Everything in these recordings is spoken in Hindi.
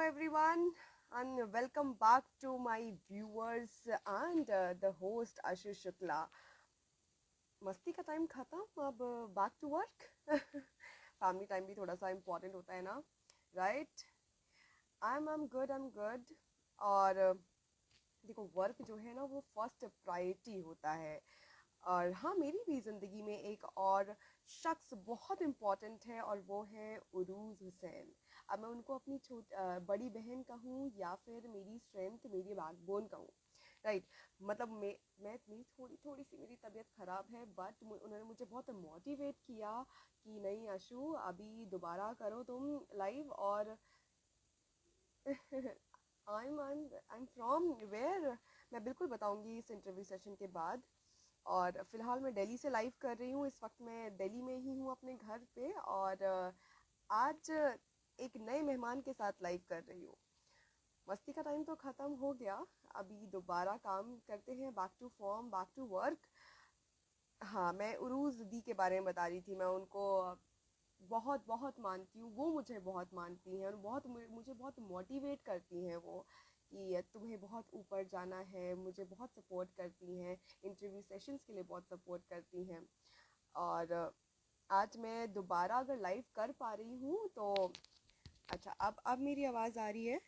everyone, and welcome back to my viewers and the host Ashish Shukla. मस्ती का टाइम खत्म, अब back to work. Family time भी थोड़ा सा इम्पोर्टेंट होता है ना, राइट? I am good. और देखो, वर्क जो है ना वो फर्स्ट प्रायोरिटी होता है. और हाँ, मेरी भी ज़िंदगी में एक और शख्स बहुत इम्पोर्टेंट है और वो है उरूज हुसैन. अब मैं उनको अपनी बड़ी बहन कहूँ या फिर मेरी स्ट्रेंथ, मेरी बैकबोन कहूँ, राइट? मतलब मैं इतनी थोड़ी थोड़ी सी मेरी तबीयत ख़राब है, बट उन्होंने मुझे बहुत मोटिवेट किया कि नहीं आशु, अभी दोबारा करो तुम लाइव. और आई एम फ्रॉम वेयर, मैं बिल्कुल बताऊंगी इस इंटरव्यू सेशन के बाद. और फिलहाल मैं दिल्ली से लाइव कर रही हूँ. इस वक्त मैं दिल्ली में ही हूँ अपने घर पे. और आज एक नए मेहमान के साथ लाइव कर रही हूँ. मस्ती का टाइम तो ख़त्म हो गया, अभी दोबारा काम करते हैं. Back to form, back to work. हाँ, मैं उरूज दी के बारे में बता रही थी. मैं उनको बहुत बहुत मानती हूँ, वो मुझे बहुत मानती हैं और मुझे बहुत मोटिवेट करती हैं वो, कि तुम्हें बहुत ऊपर जाना है. मुझे बहुत सपोर्ट करती हैं, इंटरव्यू सेशंस के लिए बहुत सपोर्ट करती हैं. और आज मैं दोबारा अगर लाइव कर पा रही हूँ तो अच्छा, अब मेरी आवाज़ आ रही है?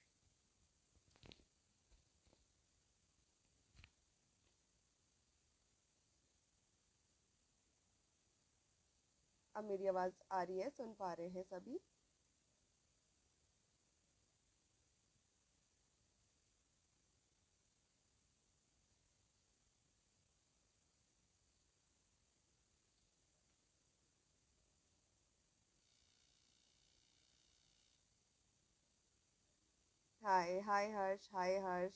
अब मेरी आवाज़ आ रही है, सुन पा रहे हैं सभी? Hi hi Harsh, hi Harsh.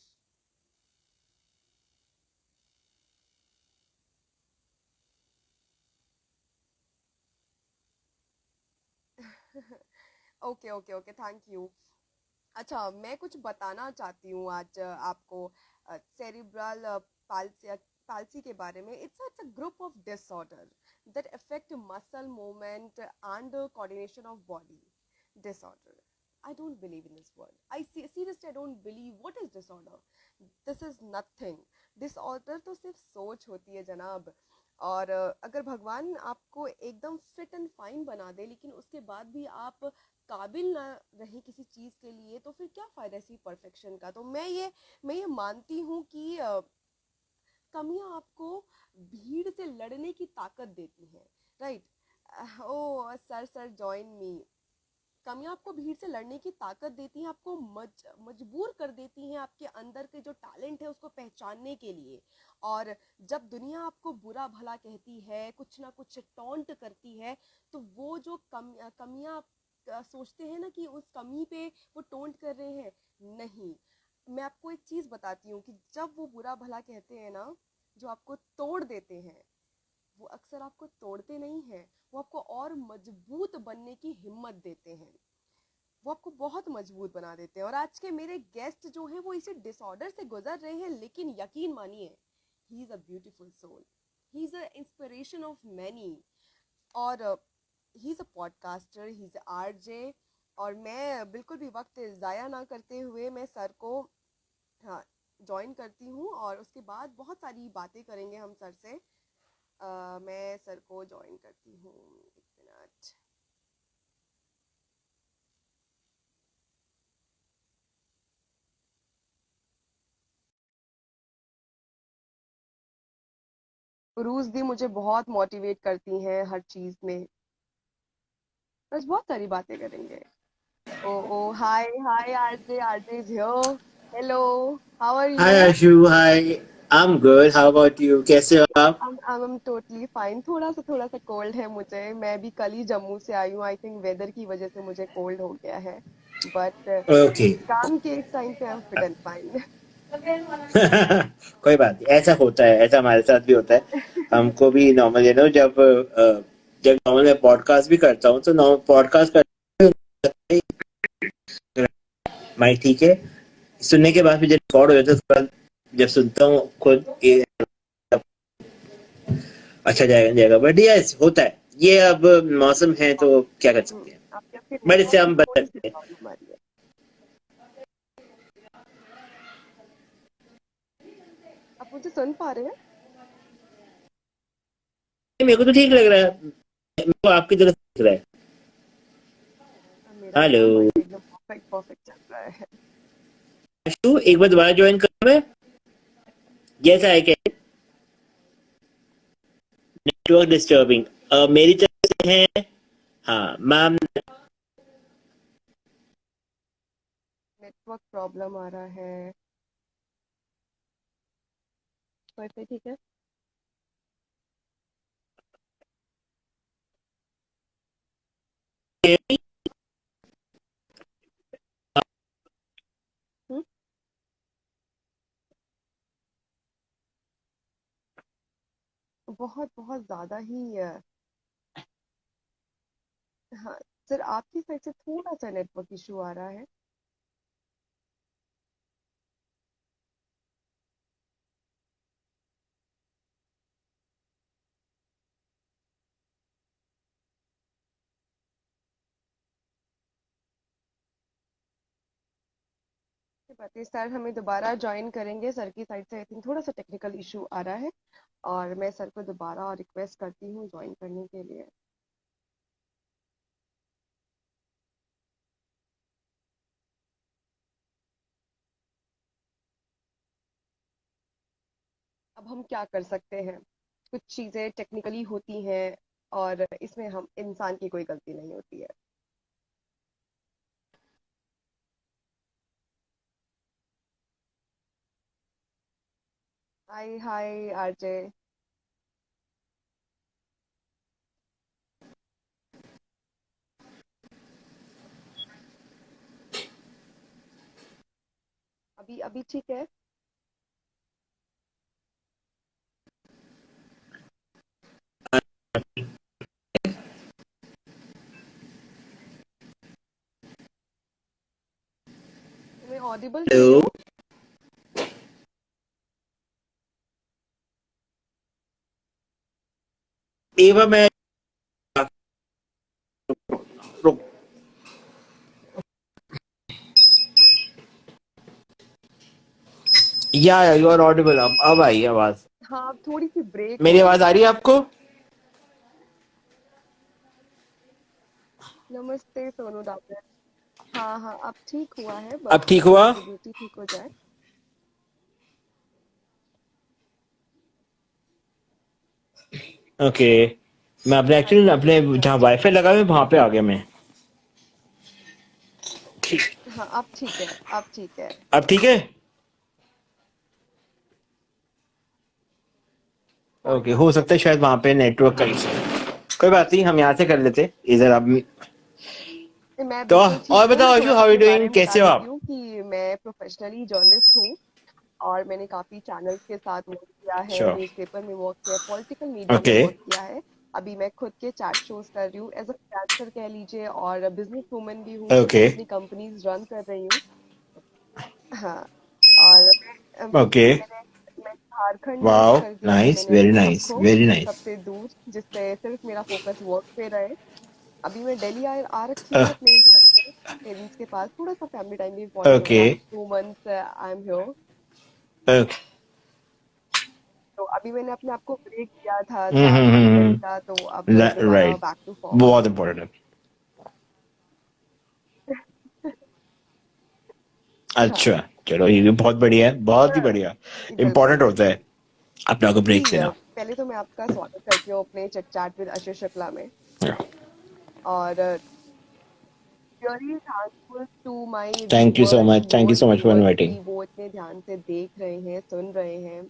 Okay okay okay, thank you. अच्छा, मैं कुछ बताना चाहती हूँ आज आपको सेरिब्रल पाल्सी के बारे में. It's a group of disorder that affect muscle movement and the coordination of body. Disorder, I don't believe in this word. Seriously, I don't believe. What is disorder? This is nothing. Disorder तो सिर्फ सोच होती है जनाब. और अगर भगवान आपको एकदम फिट एंड फाइन बना दे लेकिन उसके बाद भी आप काबिल ना रहे किसी चीज़ के लिए, तो फिर क्या फ़ायदा इसी परफेक्शन का. तो मैं ये मानती हूँ कि कमियां आपको भीड़ से लड़ने की ताकत देती हैं, राइट? ओ सर सर जॉइन मी. कमियां आपको भीड़ से लड़ने की ताकत देती हैं, आपको मजबूर कर देती हैं आपके अंदर के जो टैलेंट है उसको पहचानने के लिए. और जब दुनिया आपको बुरा भला कहती है, कुछ ना कुछ टॉन्ट करती है, तो वो जो कमियां आप सोचते हैं ना कि उस कमी पे वो टोंट कर रहे हैं, नहीं. मैं आपको एक चीज़ बताती हूँ कि जब वो बुरा भला कहते हैं ना, जो आपको तोड़ देते हैं, वो अक्सर आपको तोड़ते नहीं हैं, वो आपको और मजबूत बनने की हिम्मत देते हैं. वो आपको बहुत मजबूत बना देते हैं. और आज के मेरे गेस्ट जो हैं वो इसी डिसऑर्डर से गुजर रहे हैं, लेकिन यकीन मानिए, he is a beautiful soul, he is a inspiration of many. और he is a podcaster, he is RJ. और मैं बिल्कुल भी वक्त ज़ाया ना करते हुए मैं सर को, हाँ, ज्वाइन करती हूँ. और उसके बाद बहुत सारी बातें करेंगे हम सर से. मैं सर को ज्वाइन करती हूँ, एक मिनट. रूज दी मुझे बहुत मोटिवेट करती हैं हर चीज़ में. बस बहुत सारी बातें करेंगे. ओ ओ, hi hi, RJ, RJ is here. Hello, how are Hi you? Ashu, hi. I'm good. How about you? कैसे हो आप? I'm totally fine. थोड़ा सा कोल्ड है मुझे. मैं भी कल ही जम्मू से आई हूँ. आई थिंक वेदर की वजह से मुझे कोल्ड हो गया है, बट ओके. काम के इस टाइम पे I am fit and fine. कोई बात नहीं, ऐसा होता है, ऐसा हमारे साथ भी होता है. हमको भी नॉर्मल जब नॉर्मल मैं पॉडकास्ट भी करता हूँ तो नॉर्मल पॉडकास्ट करते माइक ठीक है, सुनने के बाद भी जब रिकॉर्ड हो जाता है उसके बाद जब सुनता हूँ खुद अच्छा जाएगा जाएगा, बट यस होता है. ये अब मौसम है तो क्या कर सकते हैं, आपके आपके बट इससे नेटवर्क की हम बच थोड़ी सी सकते हैं. प्रॉब्लम आ रही है. मुझे सुन पा रहे हैं? मेरे को तो ठीक लग रहा है, मेरे को आपकी तरफ दिख रहा है। मेरा भी हेलो वाईफाई एकदम परफेक्ट परफेक्ट चल रहा है। अशु, एक बार दोबारा ज्वाइन कर मैं। Yes I can. Network disturbing मेरी तरफ से है। हाँ मैम। नेटवर्क प्रॉब्लम आ रहा है। वाईफाई ठीक है? हम्म, बहुत बहुत ज्यादा ही हाँ सर, आपकी साइड से थोड़ा सा नेटवर्क इशू आ रहा है। कोई बात नहीं सर, हमें दोबारा ज्वाइन करेंगे। सर की साइड से आई थिंक थोड़ा सा टेक्निकल इशू आ रहा है, और मैं सर को दोबारा रिक्वेस्ट करती हूँ ज्वाइन करने के लिए। अब हम क्या कर सकते हैं, कुछ चीज़ें टेक्निकली होती हैं, और इसमें हम इंसान की कोई गलती नहीं होती है। हाय हाय आरजे। अभी अभी ठीक है? मैं ऑडिबल टू हेलो यू? एक बार मैं रुक। या यू आर ऑडिबल। अब आई आवाज। हाँ, अब थोड़ी सी ब्रेक हो मेरी रही आवाज आ है। रही है आपको? नमस्ते सोनू डॉक्टर। हाँ हाँ, अब ठीक हुआ है, अब बस ठीक हुआ? कनेक्टिविटी ठीक हो जाए। ओके। मैं अपने हाँ एक्चुअली जी अपने सर, जहाँ ठीक वाईफाई है। लगा हुआ है वहां पे आ गया मैं। हाँ, अब ठीक है, अब ठीक है। अब ठीक है। ओके, हो सकता है शायद वहां पे नेटवर्क का इशू। कोई बात नहीं, हम यहाँ से कर लेते इधर अब। मैं तो बिल्कुल और ठीक हूँ। बताओ आशु, थोड़ा सा हाउ यू अपने बारे डूइंग, में बता कैसे हो देती आप? हूँ कि मैं प्रोफेशनली जर्नलिस्ट हूँ, और मैंने काफ़ी चैनल्स के साथ वर्क किया है, श्योर। न्यूज़पेपर में वर्क किया है, पॉलिटिकल मीडिया में ओके। वर्क किया है। अभी मैं खुद के चैट शोज कर रही हूँ, एज अ फ्रीलांसर कह लीजिए, और बिजनेस वूमन भी हूँ, ओके। अपनी कंपनीज रन कर रही हूँ। हाँ, और ओके। मैं झारखंड मूव वाओ, कर दिया है नाइस, मैंने वेरी अपने आप नाइस, को वेरी नाइस। सबसे दूर, जिससे सिर्फ मेरा फोकस वर्क पे रहे। अभी मैं दिल्ली आ रखी हूँ अपने घर पे, पेरेंट्स के पास। थोड़ा सा फैमिली टाइम भी इम्पोर्टेंट होता है। Okay. Last 2 months I am here. Okay. तो अभी मैंने अपने आप को ब्रेक दिया था 4 5 दिन का, तो अब दोबारा राइट। Back to form. बहुत इम्पोर्टेंट है। हाँ अच्छा। चलो, ये भी बहुत बढ़िया है, बहुत ही हाँ, बढ़िया। बिल्कुल इम्पोर्टेंट होता बिल्कुल। है अपना को ब्रेक जी, देना। पहले तो मैं आपका स्वागत करती हूँ अपने chit chat with Ashish Shukla में, और really thankful to my thank you so viewers, much, thank you your so much for viewers, inviting. कि वो इतने ध्यान से देख रहे हैं, सुन रहे हैं।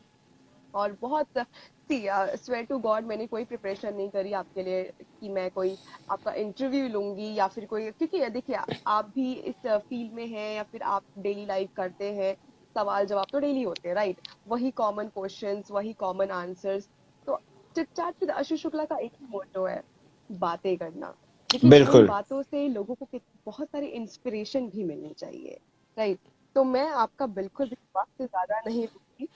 और बहुत सी स्वेयर टू गॉड, मैंने कोई प्रिपरेशन नहीं करी आपके लिए कि मैं कोई आपका इंटरव्यू लूंगी या फिर कोई, क्योंकि देखिए आप भी इस फील्ड में हैं, या फिर आप डेली लाइफ करते हैं, सवाल जवाब तो डेली होते हैं, राइट? वही कॉमन क्वेश्चंस, वही कॉमन आंसर्स। तो chit chat with Ashish Shukla का एक ही मोटो है, बातें करना। लेकिन उन बिल्कुल। बातों से लोगों को बहुत सारी इंस्पिरेशन भी मिलनी चाहिए, राइट? तो मैं आपका बिल्कुल भी वक्त से ज्यादा नहीं लूंगी,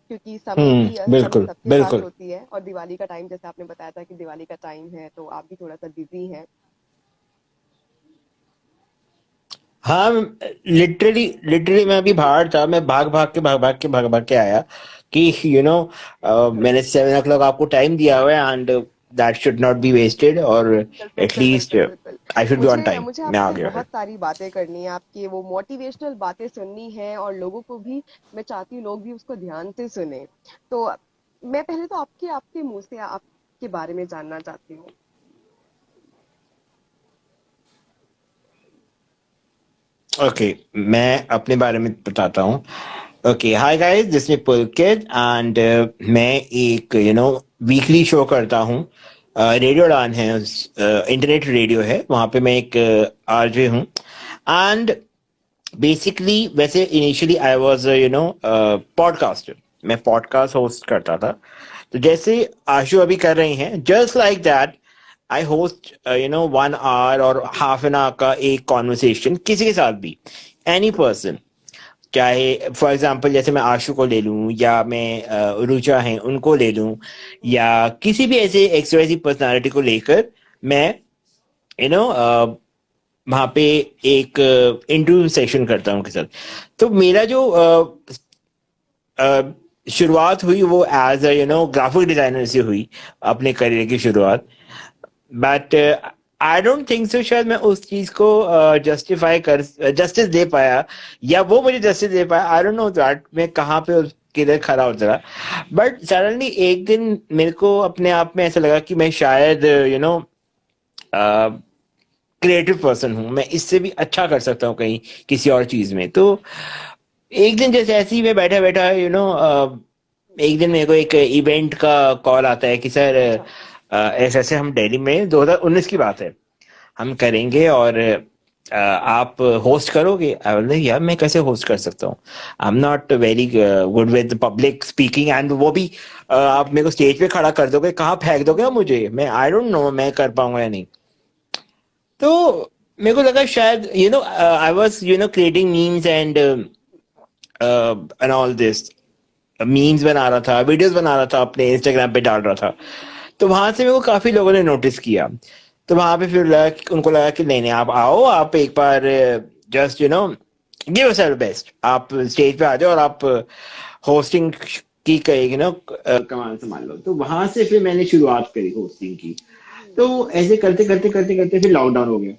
क्योंकि समय की कमी बिल्कुल सबके पास बिल्कुल। होती है, और दिवाली का टाइम, जैसे आपने बताया था कि दिवाली का टाइम है, तो आप भी थोड़ा सा बिजी हैं। हाँ, लिटरली लिटरली मैं अभी बाहर था, मैं भाग भाग के आया कि मैंने 7 o'clock आपको टाइम दिया हुआ है, and that should not be wasted, और बिल्कुल बिल्कुल एटलीस्ट बिल्कुल बिल्कुल। आई शुड बी ऑन मुझे टाइम। मुझे मैं आ आपसे गया फिर। बहुत सारी बातें करनी है, आपकी वो मोटिवेशनल बातें सुननी है, और लोगों को भी मैं चाहती हूँ लोग भी उसको ध्यान से सुने। तो मैं पहले तो आपके आपके मुंह से आपके बारे में जानना चाहती हूँ। ओके, मैं अपने बारे में बताता हूँ। Okay, hi guys, this is Pulkit, and मैं एक वीकली शो करता हूँ। रेडियो उड़ान है, इंटरनेट रेडियो है, वहाँ पे मैं एक आरजे हूँ। एंड बेसिकली, वैसे इनिशियली आई वाज पॉडकास्टर। मैं पॉडकास्ट होस्ट करता था। तो जैसे आशु अभी कर रही हैं, just like that I host 1 hour और ½ an hour का एक कॉन्वर्सेशन किसी के साथ भी, एनी पर्सन। चाहे फॉर एग्जांपल जैसे मैं आशु को ले लूं, या मैं रुचा हैं उनको ले लूं, हम्म। या किसी भी ऐसे एक्सवाइजी पर्सनालिटी को लेकर मैं यू नो वहाँ पे एक इंटरव्यू सेशन करता हूँ उनके साथ। तो मेरा जो अ, शुरुआत हुई वो एज ग्राफिक डिजाइनर से हुई, अपने करियर की शुरुआत। But I don't think so, शायद मैं उस चीज को जस्टिस दे पाया, या वो मुझे जस्टिस दे पाया। आई डोंट नो दैट मैं कहाँ पे किधर खड़ा उतरा। बट सडनली एक दिन मेरे को अपने आप में ऐसा लगा कि मैं शायद क्रिएटिव पर्सन हूँ, मैं इससे भी अच्छा कर सकता हूँ कहीं किसी और चीज में। तो एक दिन जैसे ऐसे ही मैं बैठा बैठा एक दिन मेरे को एक इवेंट का कॉल आता है कि सर, अच्छा। ऐसे ऐसे हम दिल्ली में 2019 की बात है, हम करेंगे, और आप होस्ट करोगे। आई बोले, यार मैं कैसे होस्ट कर सकता हूँ, I am not very good with public speaking, and वो भी आप मेरे को स्टेज पे खड़ा कर दोगे, कहाँ फेंक दोगे आप मुझे, मैं आई डोंट नो मैं कर पाऊंगा या नहीं। तो मेरे को लगा शायद I was creating memes and all this, memes बना रहा था, वीडियोस बना रहा था, अपने इंस्टाग्राम पे डाल रहा था। तो वहां से मेरे को काफी लोगों ने नोटिस किया। तो वहां पे फिर उनको लगा कि नहीं नहीं, आप आओ, आप एक बार जस्ट गिव योरसेल्फ बेस्ट, आप स्टेज पे आ जाओ, और आप होस्टिंग की कमाल संभाल लो। तो वहां से फिर मैंने शुरुआत करी होस्टिंग की। हम्म। तो ऐसे करते करते करते करते फिर लॉकडाउन हो गया।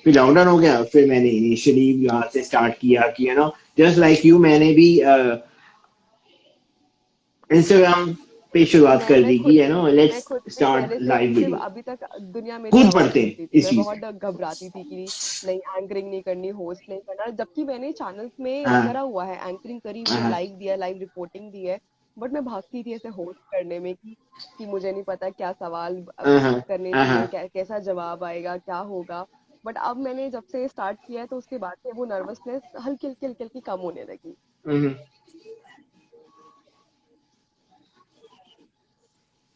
फिर लॉकडाउन हो गया, फिर मैंने इनिशियली यहाँ से स्टार्ट किया कि जस्ट लाइक यू, मैंने भी इंस्टाग्राम पे शुरुआत कर मैं दी खुद कि भी मैं लेट्स खुद भी स्टार्ट पहले से लाइव सिर्फ वीडियो। अभी तक दुनिया मेरी कूद आवाज पड़ते हैं सुनती थी, इस मैं चीज बहुत में। घबराती थी कि नहीं, एंकरिंग नहीं करनी, होस्ट नहीं करना, जबकि मैंने चैनल्स में हाँ करा हुआ है, एंकरिंग करी हुई है, हाँ लाइव दिया, लाइव रिपोर्टिंग दी है। बट मैं भागती थी ऐसे होस्ट करने में कि मुझे नहीं पता क्या सवाल हाँ हाँ करने हाँ चाहिए, हाँ। कैसा जवाब आएगा, क्या होगा। बट अब मैंने जब से स्टार्ट किया है तो उसके बाद से वो नर्वसनेस हल्की हल्की हल्की हल्की कम होने लगी। हम्म।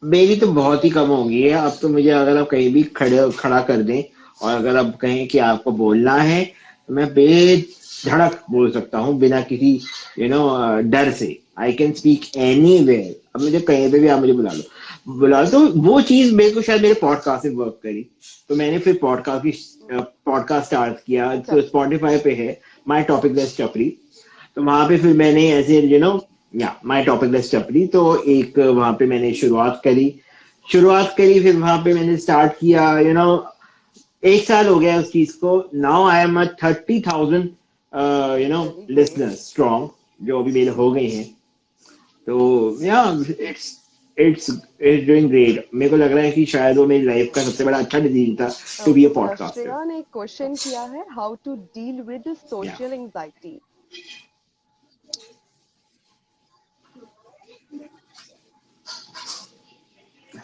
मेरी तो बहुत ही कम हो गई है अब तो। मुझे अगर आप कहीं भी खड़ा कर दें, और अगर आप कहें कि आपको बोलना है, तो मैं बेधड़क बोल सकता हूँ, बिना किसी डर से। I can speak anywhere. अब मुझे कहीं पे भी आप मुझे बुला लो। तो वो चीज मेरे को शायद मेरे पॉडकास्ट से वर्क करी। तो मैंने फिर पॉडकास्ट स्टार्ट किया, अच्छा। तो स्पॉटिफाई पे है, माई टॉपिक दैट्स चपरी। तो वहां पे फिर मैंने ऐसे या माई टॉपिक दैट्स चपरी, तो एक वहां पे मैंने शुरुआत करी। फिर वहां पे मैंने स्टार्ट किया, 1 साल हो गया उस चीज को। Now I am 30,000 very great. Listeners strong, जो अभी मेरे हो गए हैं। तो या it's it's it's doing great. मेरे को लग रहा है कि शायद वो मेरी लाइफ का सबसे बड़ा अच्छा डिसीजन था, to be a podcaster. Shreya ने एक क्वेश्चन किया है, हाउ टू डील विद या social anxiety.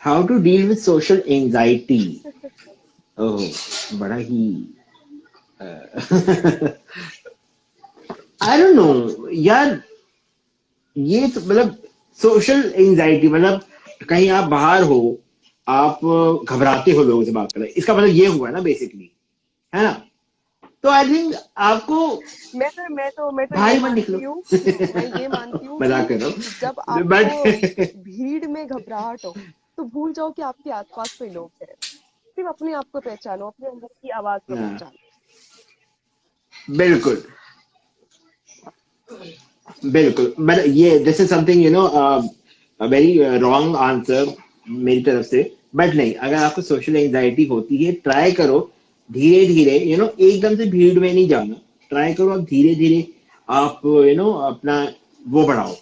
How to deal with social anxiety. Oh, बड़ा ही आई डोंट नो यार। ये तो मतलब सोशल एंजाइटी मतलब, कहीं आप बाहर हो, आप घबराते हो लोगों से बात करना, इसका मतलब ये हुआ ना बेसिकली, है ना? तो आई थिंक आपको मैं तो ये बाहर मत निकलो। मानती हूँ मैं ये मानती हूँ मजाक कि कर रहा जब हूँ, आपको बट भीड़ में घबराहट हो, तो भूल जाओ कि आपके आसपास कोई लोग हैं। सिर्फ अपने आप को पहचानो, अपने अंदर की आवाज को पहचानो। बिल्कुल बिल्कुल, बट ये this is something very wrong answer मेरी तरफ से। बट नहीं, अगर आपको सोशल एंजाइटी होती है, ट्राई करो धीरे धीरे, एकदम से भीड़ में नहीं जाना। ट्राई करो, आप धीरे धीरे आप अपना वो बढ़ाओ,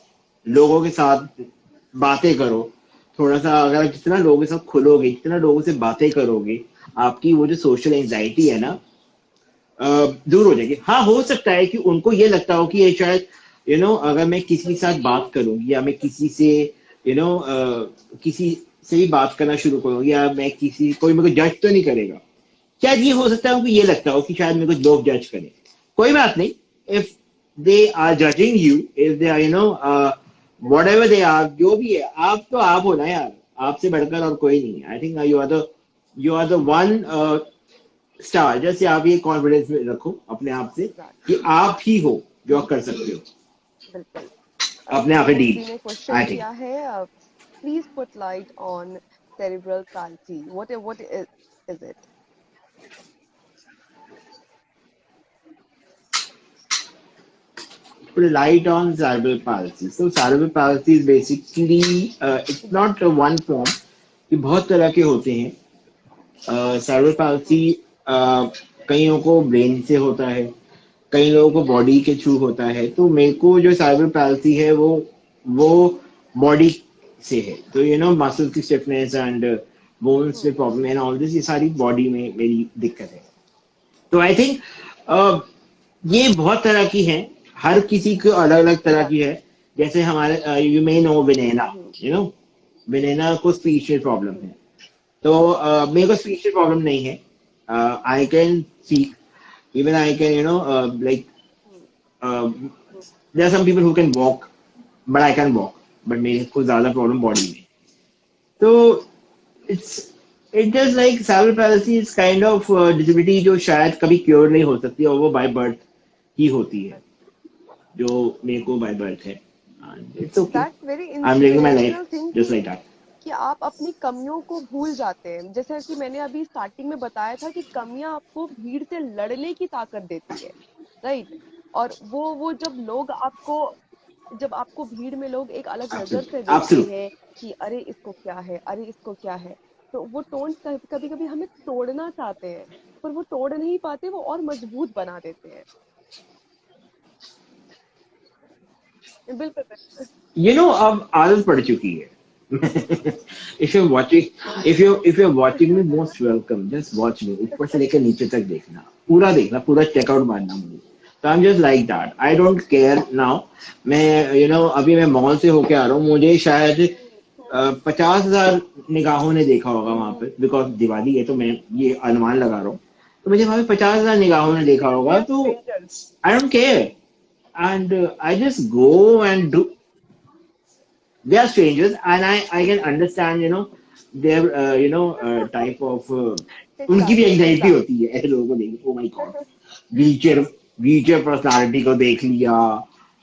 लोगों के साथ बातें करो। थोड़ा सा अगर आप जितना लोगों के साथ खुलोगे, जितना लोगों से बातें करोगे, आपकी वो जो सोशल एंजाइटी है ना, दूर हो जाएगी। हाँ, हो सकता है कि उनको ये लगता हो कि ये शायद अगर मैं किसी के साथ बात करूं, या मैं किसी से किसी से भी बात करना शुरू करूं, या मैं किसी कोई मेरे को जज तो नहीं करेगा। शायद ये हो सकता है कि ये लगता हो कि शायद मेरे को लोग जज करें। कोई बात नहीं। If they are judging you, if they are whatever they are, जो भी है, आप तो आप हो ना यार। आपसे बढ़कर और कोई नहीं। I think you are the one star. जैसे आप ये कॉन्फिडेंस में रखो अपने आप से एग्जैक्टली, कि आप ही हो जो आप कर सकते हो बिल्कुल। अपने आप पे नेक्स्ट डील। जी ने क्वेश्चन आई थिंक किया है, please put light on cerebral palsy, what is it? put a light on cerebral palsy. So cerebral palsy is basically it's not a exactly. one form। ये बहुत तरह के होते हैं। cerebral palsy कईयों को ब्रेन से होता है, कई लोगों को बॉडी के थ्रू होता है। तो मेरे को जो cerebral palsy है वो बॉडी से है। तो मसल की स्टिफनेस एंड बोन्स में प्रॉब्लम एंड ऑल दिस, ये सारी बॉडी में मेरी दिक्कत है। तो आई थिंक ये बहुत तरह की है, हर किसी को अलग अलग तरह की है। एग्जैक्टली। जैसे हमारे यू मे नो विनेना, विनेना को स्पीच में प्रॉब्लम है। तो मेरे को स्पीच में प्रॉब्लम नहीं है। I can speak, even I can like there are some people who can walk, but I can walk, but मेरे को ज्यादा प्रॉब्लम बॉडी में। तो it's it just like cerebral palsy is kind of disability जो शायद कभी क्योर नहीं हो सकती, और वो बाय बर्थ ही होती है, जो मेरे को बाय बर्थ है। It's okay, that's very I am living my life inspirational thing just like that. कि आप अपनी कमियों को भूल जाते हैं। जैसे कि मैंने अभी स्टार्टिंग में बताया था कि कमियां आपको भीड़ से लड़ने की ताकत देती है, राइट? और वो जब आपको भीड़ में लोग एक अलग नजर से एब्सोल्युटली देखते एब्सोल्युटली। हैं कि अरे इसको क्या है, अरे इसको क्या है, तो वो टोन्स कभी कभी हमें तोड़ना चाहते हैं, पर वो तोड़ नहीं पाते, वो और मजबूत बना देते हैं। बिल्कुल बिल्कुल। अब आदत पड़ चुकी है। If you watching if you watching me, most welcome, just watch मी, ऊपर से लेकर नीचे तक देखना, पूरा चेकआउट मारना मुझे। तो I am just like that, I don't care now. मैं अभी मैं मॉल से होके आ रहा हूँ, मुझे शायद 50,000 निगाहों ने देखा होगा वहां पे, बिकॉज दिवाली है, तो मैं ये अनुमान लगा रहा हूँ। तो मुझे वहां पे 50,000 निगाहों ने देखा दे होगा। आर तो strangers. I don't care, and I just go and do. They are strangers, and I can understand their type of उनकी भी एग्जैक्टली एंजाइटी होती एग्जैक्टली। है ऐसे लोगों को देख। Oh my God, wheelchair wheelchair personality को देख लिया,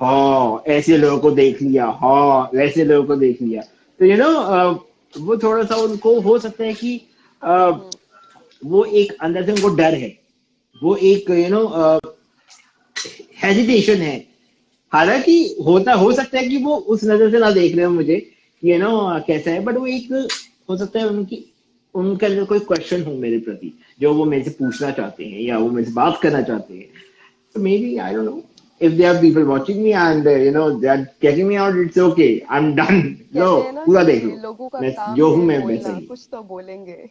हाँ ऐसे लोगों को देख लिया, हाँ वैसे लोगों को देख लिया। तो वो थोड़ा सा उनको हो सकता है कि uh, वो एक अंदर से उनको डर है, वो एक हेजिटेशन है। हालांकि होता हो सकता है कि वो उस नजर से ना देख रहे हो मुझे कि कैसा है, बट वो एक हो सकता है उनकी उनके अंदर कोई क्वेश्चन हो मेरे प्रति, जो वो मेरे से पूछना चाहते हैं या वो मेरे से बात करना चाहते हैं। तो maybe I don't know, if they are people watching me and they are checking me out, it's okay, I am done. लो, कहते हैं ना पूरा कि देख लो, लोगों का मैं काम जो हूं है मैं वैसा बोलना, ही। कुछ तो बोलेंगे।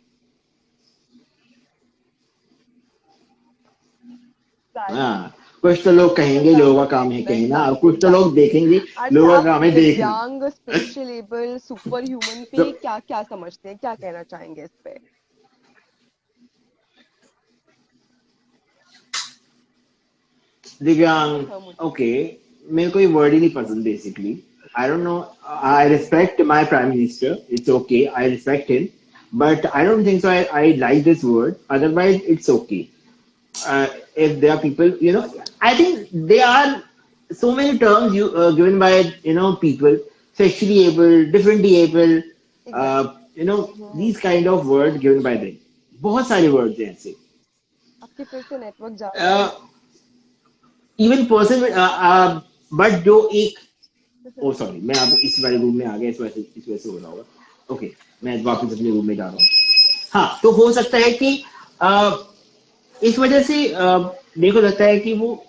हाँ, कुछ तो लोग कहेंगे, लोगों का काम है कहना, और एग्जैक्टली कुछ तो लोग एग्जैक्टली। देखेंगे, अच्छा, लोगों का आप काम है देखना। दिव्यांग, स्पेशल एबल, सुपर ह्यूमन तो पे क्या क्या समझते हैं, क्या कहना चाहेंगे इस पे? दिव्यांग, मुझे ओके, मेरे को ये वर्ड ही नहीं पसंद basically. I don't no, I respect my prime minister, it's okay, I respect him, but I don't think so I like this word, otherwise it's okay. If there are people, I think there are so many terms given by people, sexually able, differently able, uh, exactly. these kind of words given by them। बहुत सारे words हैं ऐसे। आपके फिर से नेटवर्क जा रहा है। Uh, इवन पर्सन, बट जो एक, ओ सॉरी, मैं अब इस वाले रूम में आ गया, इस वजह से हो रहा होगा। ओके, मैं वापस अपने रूम में जा रहा हूँ। हाँ, तो हो सकता है कि अ, इस वजह से मेरे को लगता है कि वो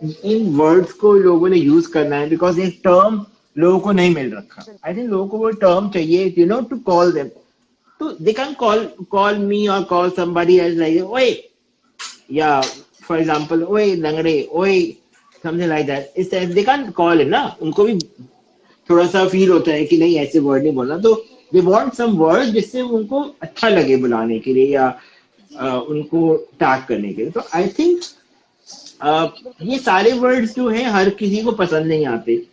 इन वर्ड्स को लोगों ने यूज करना है, बिकॉज एक टर्म लोगों को नहीं मिल रखा। आई बिल्कुल। थिंक लोगों को वो टर्म चाहिए, टू कॉल देम। तो दे कैन कॉल मी और कॉल somebody else like, ओए, या फॉर एग्जांपल, ओए लंगड़े, ओए, समथिंग लाइक दैट। इस type they can call in ना, उनको भी थोड़ा सा फील होता है कि नहीं, ऐसे वर्ड नहीं बोलना, तो दे वांट सम वर्ड जिससे उनको अच्छा लगे बुलाने के लिए, या उनको टैग करने के लिए। तो आई थिंक बिल्कुल ये सही बात सारे है। वर्ड्स जो हैं हर किसी को पसंद नहीं आते।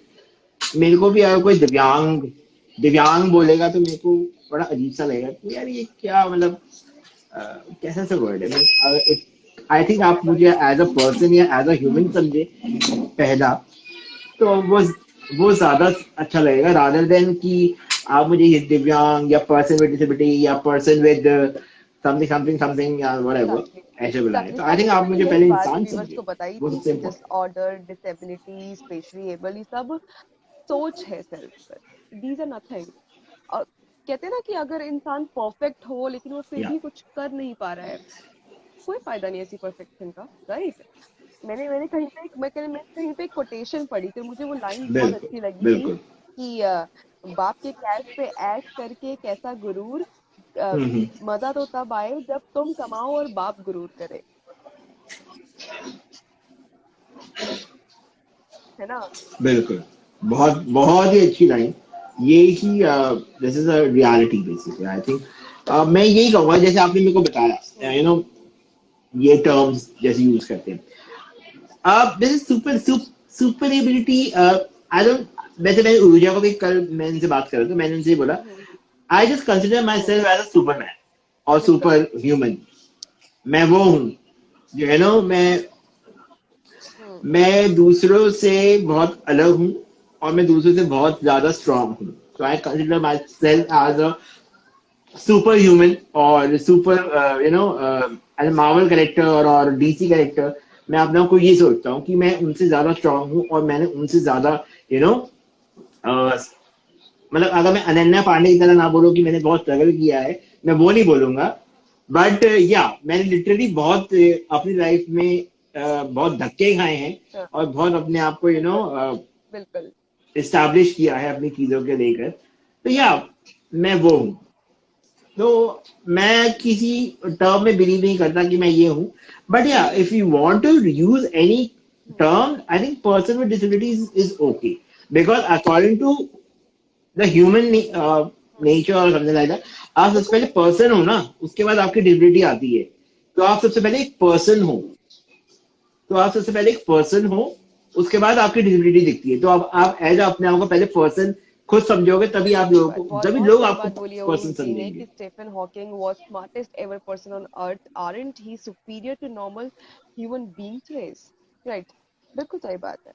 मेरे को भी अगर कोई दिव्यांग दिव्यांग बोलेगा तो मेरे को बड़ा अजीब सा लगेगा कि यार ये क्या, मतलब कैसा सा वर्ड है। आई थिंक आप मुझे एज अ पर्सन या एज अ ह्यूमन समझे पहला, तो वो ज्यादा अच्छा लगेगा, रादर देन कि आप मुझे ये दिव्यांग या पर्सन विद डिसेबिलिटी या person with something something something या एग्जैक्टली व्हाटएवर ऐसे बुलाएं। एग्जैक्टली तो आई थिंक स्टार्टिंग में आप मैंने मुझे यही पहले बात इंसान व्यूअर्स को समझे, बताई वो थी सबसे कि important. Disorder, disability, specially able, ये सब सोच है सिर्फ। These are nothing. और कहते हैं ना कि अगर इंसान परफेक्ट हो लेकिन वो फिर या भी कुछ कर नहीं पा रहा है, कोई फायदा नहीं ऐसी परफेक्शन का, राइट? मैंने कहीं पे कोटेशन पढ़ी थी, मुझे वो लाइन बहुत बिल्कुल, अच्छी लगी थी बिल्कुल। कि बाप के कैश पे ऐश करके कैसा गुरूर, अ, हम्म। मजा तो तब आए जब तुम कमाओ और बाप गुरूर करे, है ना? बिल्कुल, बहुत बहुत ही अच्छी लाइन। ये ही this is a reality basically, I think. मैं यही कहूंगा, जैसे आपने मेरे को बताया, हम्म। ये टर्म्स जैसे यूज करते हैं। This is super ability. I don't, वैसे मैंने ऊर्जा को भी कल मैं इनसे बात कर रहा था, मैंने उनसे बोला, hmm. I just consider my hmm. Self as a superman और बिल्कुल। Super human. मैं वो हूँ जो हम्म। मैं दूसरों से बहुत अलग हूँ, और मैं दूसरों से बहुत ज्यादा स्ट्रांग हूँ। तो I consider myself as a super human, और सुपर एज मार्वल कैरेक्टर और डीसी कैरेक्टर। मैं अपने को ये सोचता हूँ कि मैं उनसे ज्यादा स्ट्रांग हूँ, और मैंने उनसे ज्यादा यू नो मतलब, अगर मैं अनन्या पांडे की तरह ना बोलूँ कि मैंने बहुत स्ट्रगल किया है, मैं वो नहीं बोलूंगा। बट या मैंने लिटरली बहुत अपनी लाइफ में बहुत धक्के खाए हैं, हाँ, और बहुत अपने आप को बिल्कुल बिल्कुल। इस्टेब्लिश किया है अपनी चीजों के लेकर। तो या मैं वो हूँ। तो मैं किसी टर्म में बिलीव नहीं करता कि मैं ये हूँ। बट या if you want to use any hmm. Term, I think person with disabilities is okay, because according to the human hmm. Nature और समथिंग लाइक दैट, आप सबसे बिल्कुल पहले सही बात है। पर्सन हो ना, उसके बाद आपकी डिसेबिलिटी आती है। तो आप सबसे पहले एक पर्सन हो, तो आप सबसे पहले एक पर्सन हो, उसके बाद आपकी डिसेबिलिटी दिखती है। तो आप एज अपने आप को पहले पर्सन खुद समझोगे, तभी आप सही लोगों बात, को, बहुत तभी बहुत लोग सही आपको बात बोली है पर्सन उर्मित जी ने कि समझेंगे। Stephen Hawking was smartest ever person on earth, aren't he superior to normal human beings race, right? बिल्कुल सही बात है।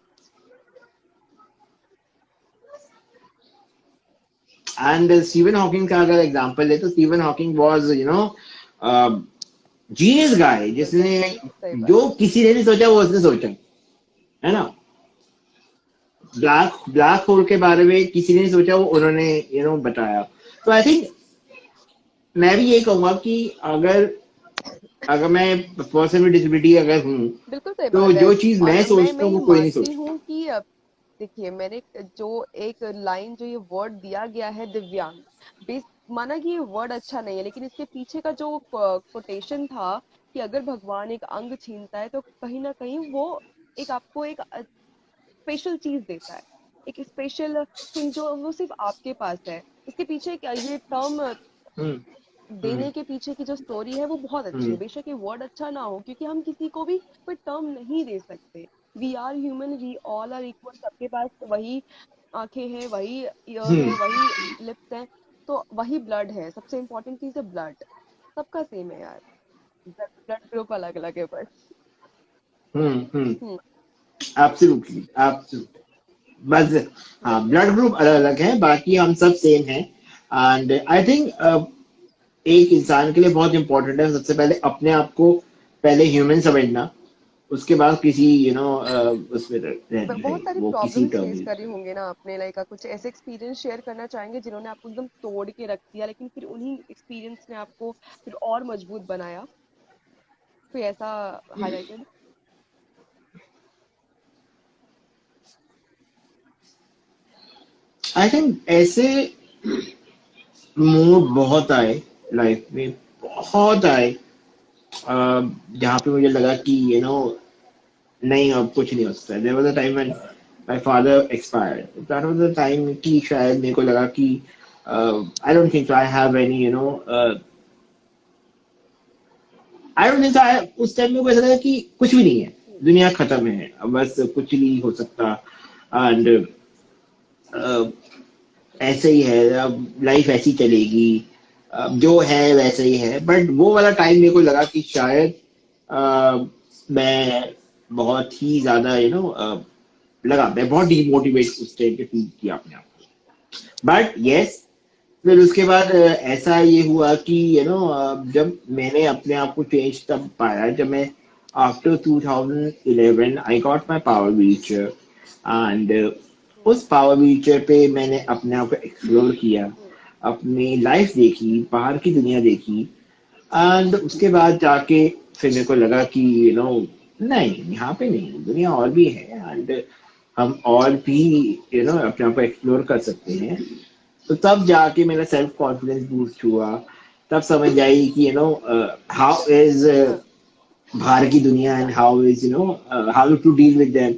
एंड स्टीवन हॉकिंग का अगर एग्जांपल ले, तो स्टीवन हॉकिंग वाज जीनियस गाय, बिल्कुल जिसने सही बात जो है। किसी ने नहीं सोचा वो उसने सोचा, है ना। ब्लैक ब्लैक होल के बारे में किसी ने नहीं सोचा, वो उन्होंने बताया। तो आई थिंक मैं भी यही कहूंगा कि अगर अगर मैं पर्सन विद डिसेबिलिटी अगर हूँ, बिल्कुल सही तो बात है। जो चीज मैं और मैं सोचता हूँ ये वो कोई नहीं मानती सोचता। हूँ कि देखिए, मैंने जो एक लाइन, जो ये वर्ड दिया गया है दिव्यांग, बेस, माना कि ये वर्ड अच्छा नहीं है, लेकिन इसके पीछे का जो कोटेशन था कि अगर भगवान एक अंग छीनता है तो कहीं ना कहीं वो एक आपको एक स्पेशल चीज देता है, एक स्पेशल थिंग जो वो सिर्फ आपके पास है। इसके पीछे क्या, ये टर्म हम्म। हम्म। देने के पीछे की जो स्टोरी है वो बहुत अच्छी है। हम्म। बेशक ये वर्ड अच्छा ना हो, क्योंकि हम किसी को भी कोई टर्म नहीं दे सकते। We are human, we all are equal, सबके पास वही आंखें हैं, वही ईयर है, हम्म। वही लिप्स हैं, तो वही ब्लड है। सबसे इम्पोर्टेंट चीज है ब्लड, सबका सेम है यार। ब्लड ग्रुप अलग अलग है बस। Hmm. Hmm. Hmm. Absolutely, absolutely. बस, हाँ, बिल्कुल। ब्लड ग्रुप अलग अलग है, बाकी हम सब सेम हैं। एंड आई थिंक एक इंसान के लिए बहुत इंपॉर्टेंट है सबसे पहले अपने आप को पहले ह्यूमन समझना, उसके बाद किसी उसमें रहे, बहुत सारी वो किसी प्रॉब्लम्स फेस टर्म। करी होंगे ना आपने, लाइक कुछ ऐसे एक्सपीरियंस शेयर करना चाहेंगे जिन्होंने आपको एकदम तोड़ के रख दिया, लेकिन फिर उन्हीं एक्सपीरियंस ने आपको फिर और मजबूत बनाया, कोई ऐसा हाईलाइटेड? आई थिंक ऐसे मूड बहुत आए लाइफ में, बहुत आए, जहाँ पे मुझे लगा कि नहीं अब कुछ नहीं हो सकता। There was a time when my father expired, that was the time कि शायद मेरे को लगा कि I don't think I have any I don't think I, उस टाइम में मुझे ऐसा लगा कि कुछ भी नहीं है, दुनिया खत्म है, अब बस कुछ नहीं हो सकता, एंड ऐसे ही है, अब लाइफ ऐसी चलेगी, अब जो है वैसे ही है। बट वो वाला टाइम मेरे को लगा कि शायद मैं बहुत ही ज्यादा लगा, मैं बहुत डिमोटिवेट उस टाइम पे फील किया अपने आप को। बट यस, फिर उसके बाद ऐसा ये हुआ कि जब मैंने अपने आप को चेंज तब पाया जब मैं after 2011 I got my power wheelchair, and उस पावर व्हीलचेयर पे मैंने अपने आप को एक्सप्लोर किया, अपनी लाइफ देखी, बाहर की दुनिया देखी, एंड उसके बाद जाके फिर मेरे को लगा कि नहीं, यहाँ पे नहीं, दुनिया और भी है, एंड हम और भी अपने आप को एक्सप्लोर कर सकते हैं। तो तब जाके मेरा सेल्फ कॉन्फिडेंस बूस्ट हुआ, तब समझ आई कि हाउ इज हाँ, बाहर की दुनिया, and how is how to deal with them.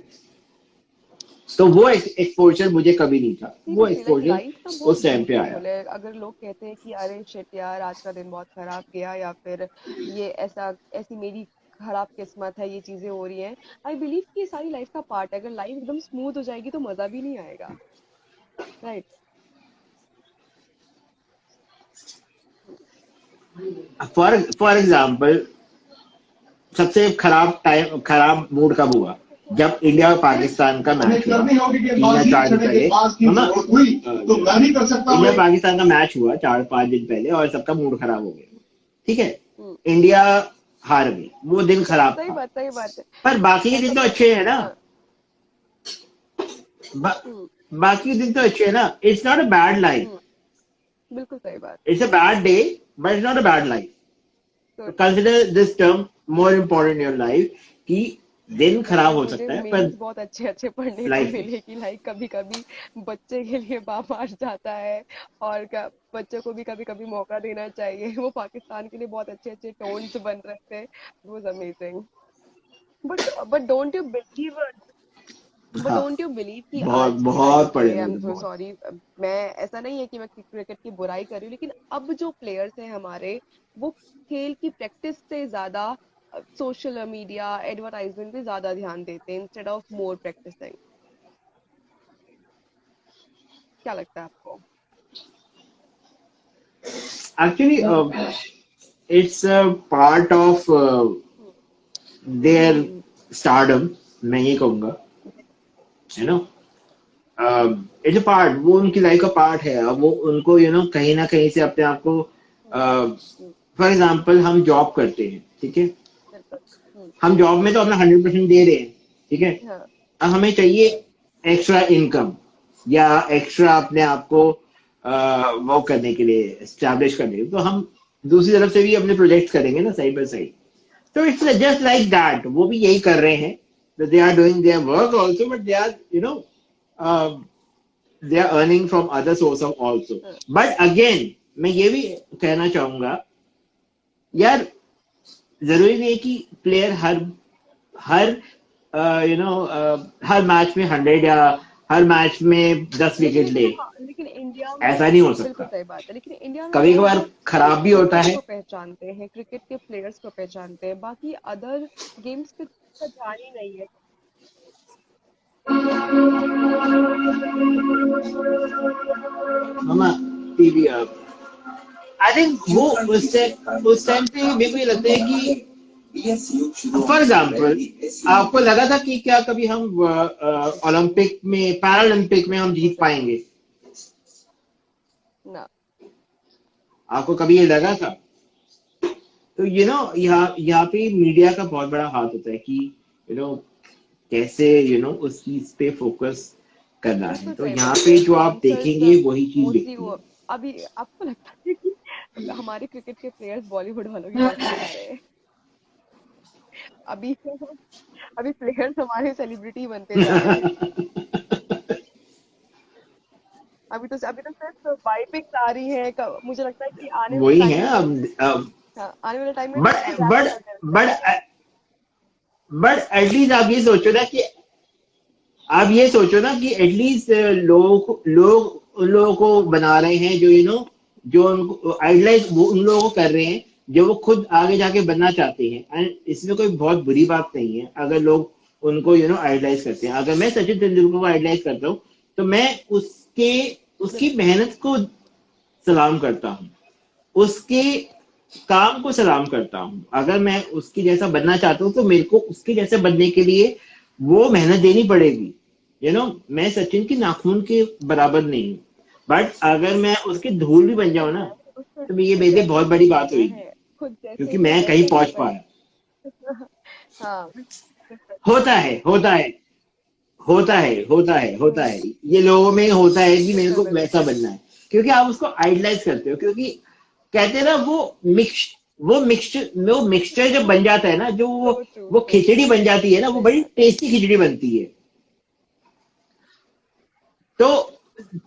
तो वो एक्सपोजर मुझे कभी नहीं था, वो सीरियसली लाइक एक्सपोजर लाइफ ना बहुत उस टाइम पे आया। ब्यूटीफुल है। अगर लोग कहते हैं कि अरे शिट यार आज का दिन बहुत खराब गया, या फिर ये ऐसा, ऐसी मेरी खराब किस्मत है, ये चीजें हो रही हैं, आई बिलीव कि ये सारी लाइफ का पार्ट है। अगर लाइफ एकदम स्मूथ हो जाएगी तो मजा भी नहीं आएगा, राइट? फॉर एग्जाम्पल, सबसे खराब टाइम, खराब मूड कब हुआ? जब इंडिया और पाकिस्तान का मैच हुआ 3 या 4 दिन पहले, है ना? इंडिया पाकिस्तान का मैच हुआ 4-5 दिन पहले और सबका मूड खराब हो गया, ठीक है? हम्म, इंडिया हार गई, वो दिन खराब सही था। बात, सही बात है। पर बाकी के ऐसा दिन तो नहीं, अच्छे हैं ना, हाँ। बा, हम्म, बाकी के दिन तो अच्छे हैं ना। It's not a bad life, hmm, बिल्कुल सही बात। It's a bad day, but it's not a bad life. तो consider this term more important in your life, कि दिन खराब हो मुझे सकता है पर मीम्स बहुत अच्छे अच्छे पढ़ने को लाइफ नहीं। मिले कि लाइक कभी कभी बच्चे के लिए बाप हार जाता है, और बच्चे को भी कभी कभी मौका देना चाहिए। वो पाकिस्तान के लिए बहुत अच्छे अच्छे टोन्स बन रहे थे, it was amazing. But don't you believe, but हाँ, डोंट यू बिलीव कि बहुत आज की लाइफ बहुत पढ़े में, आई एम मैंने, सो बहुत। सॉरी, मैं, ऐसा नहीं है कि मैं क्रिकेट की बुराई कर रही हूँ, लेकिन अब जो प्लेयर्स हैं हमारे, वो खेल की प्रैक्टिस से ज्यादा सोशल मीडिया एडवर्टाइजमेंट पे ज्यादा ध्यान देते हैं इंस्टेड ऑफ मोर प्रैक्टिसिंग। क्या लगता है आपको? Actually it's a part of hmm, their stardom, मैं ये कहूंगा, है ना? इट्स अ पार्ट, वो उनकी लाइफ का पार्ट है। अब वो उनको कहीं ना कहीं से अपने आप को, हम्म, हम्म, फॉर एग्जाम्पल हम जॉब करते हैं, ठीक है? बिल्कुल। हम जॉब में तो अपना 100% दे रहे हैं, ठीक है? हाँ, अब हमें चाहिए एक्स्ट्रा इनकम, या एक्स्ट्रा अपने आप को वो करने के लिए, एस्टैब्लिश करने के लिए, तो हम दूसरी तरफ से भी अपने प्रोजेक्ट करेंगे ना, साइड बाय साइड। तो इट्स जस्ट लाइक दैट, वो भी यही कर रहे हैं, they are doing their work also, but they are they are earning from other source of also. हाँ, बट अगेन मैं ये भी कहना चाहूंगा यार, जरूरी नहीं है कि प्लेयर हर हर हर मैच में 100 या हर मैच में 10 विकेट ले, लेकिन इंडिया में, ऐसा नहीं हो बिल्कुल सकता। सही बात है, लेकिन इंडिया में कभी लोग कभार बस खराब भी होता क्रिकेट है। को पहचानते हैं, क्रिकेट के प्लेयर्स को पहचानते हैं, बाकी अदर गेम्स पे तो ध्यान ही नहीं है। मामा, टीवी अब, आई थिंक वो उस टाइम पे मेरे को ये लगता है कि, फॉर एग्जाम्पल, आपको लगा था कि क्या कभी हम ओलंपिक में, पैरालंपिक में हम जीत पाएंगे? ना। आपको कभी ये लगा था? तो यहाँ यहाँ पे मीडिया का बहुत बड़ा हाथ होता है कि यू नो कैसे उस चीज पे फोकस करना है। बिल्कुल तो सही यहाँ बात पे है। जो आप डांसर्स देखेंगे वही चीज मोस्टली दिखती वो है। अभी आपको लगता है कि हमारे क्रिकेट के प्लेयर्स बॉलीवुड वालों की कॉपी बना रहे हैं? अभी अभी प्लेयर्स हमारे सेलिब्रिटी बनते जा रहे हैं। अभी तो सिर्फ वाइबिंग आ रही है। मुझे लगता है कि आने वाले वही टाइम है में, अब। हाँ, आने वाले टाइम में बट सब रैप बट कर बट देंगे। बट एटलीस्ट आप ये सोचो ना कि आप ये सोचो ना कि एटलीस्ट लोग उन लोगों को बना रहे हैं जो जो उनको आइडलाइज वो उन लोगों को कर रहे हैं जो वो खुद आगे जाके बनना चाहते हैं। एंड इसमें कोई बहुत बुरी बात नहीं है अगर लोग उनको आइडलाइज करते हैं। अगर मैं सचिन तेंदुलकर को आइडलाइज करता हूँ तो मैं उसके उसकी बिल्कुल। मेहनत को सलाम करता हूँ, उसके काम को सलाम करता हूँ। अगर मैं उसके जैसा बनना चाहता हूँ तो मेरे को उसके जैसे बनने के लिए वो मेहनत देनी पड़ेगी। मैं सचिन की नाखून के बराबर नहीं हूँ, बट अगर मैं उसकी धूल भी बन जाऊं ना मैं भी उसको तो ये खुद मेरे लिए जैसे बहुत ही बड़ी बात बनना होगी, है, खुद जैसे क्योंकि ही मैं कहीं वैसे ही पहुंच बन। पाया। हाँ। होता है होता है होता हम्म, है। ये लोगों में होता है कि मेरे बिल्कुल को बिल्कुल। वैसा बनना है, क्योंकि आप उसको आइडलाइज करते हो। क्योंकि कहते हैं ना वो मिक्सचर जब बन जाता है ना, जो सो ट्रू, वो सो ट्रू। खिचड़ी बन जाती है ना, वो सही बड़ी बात है। टेस्टी खिचड़ी बनती है। तो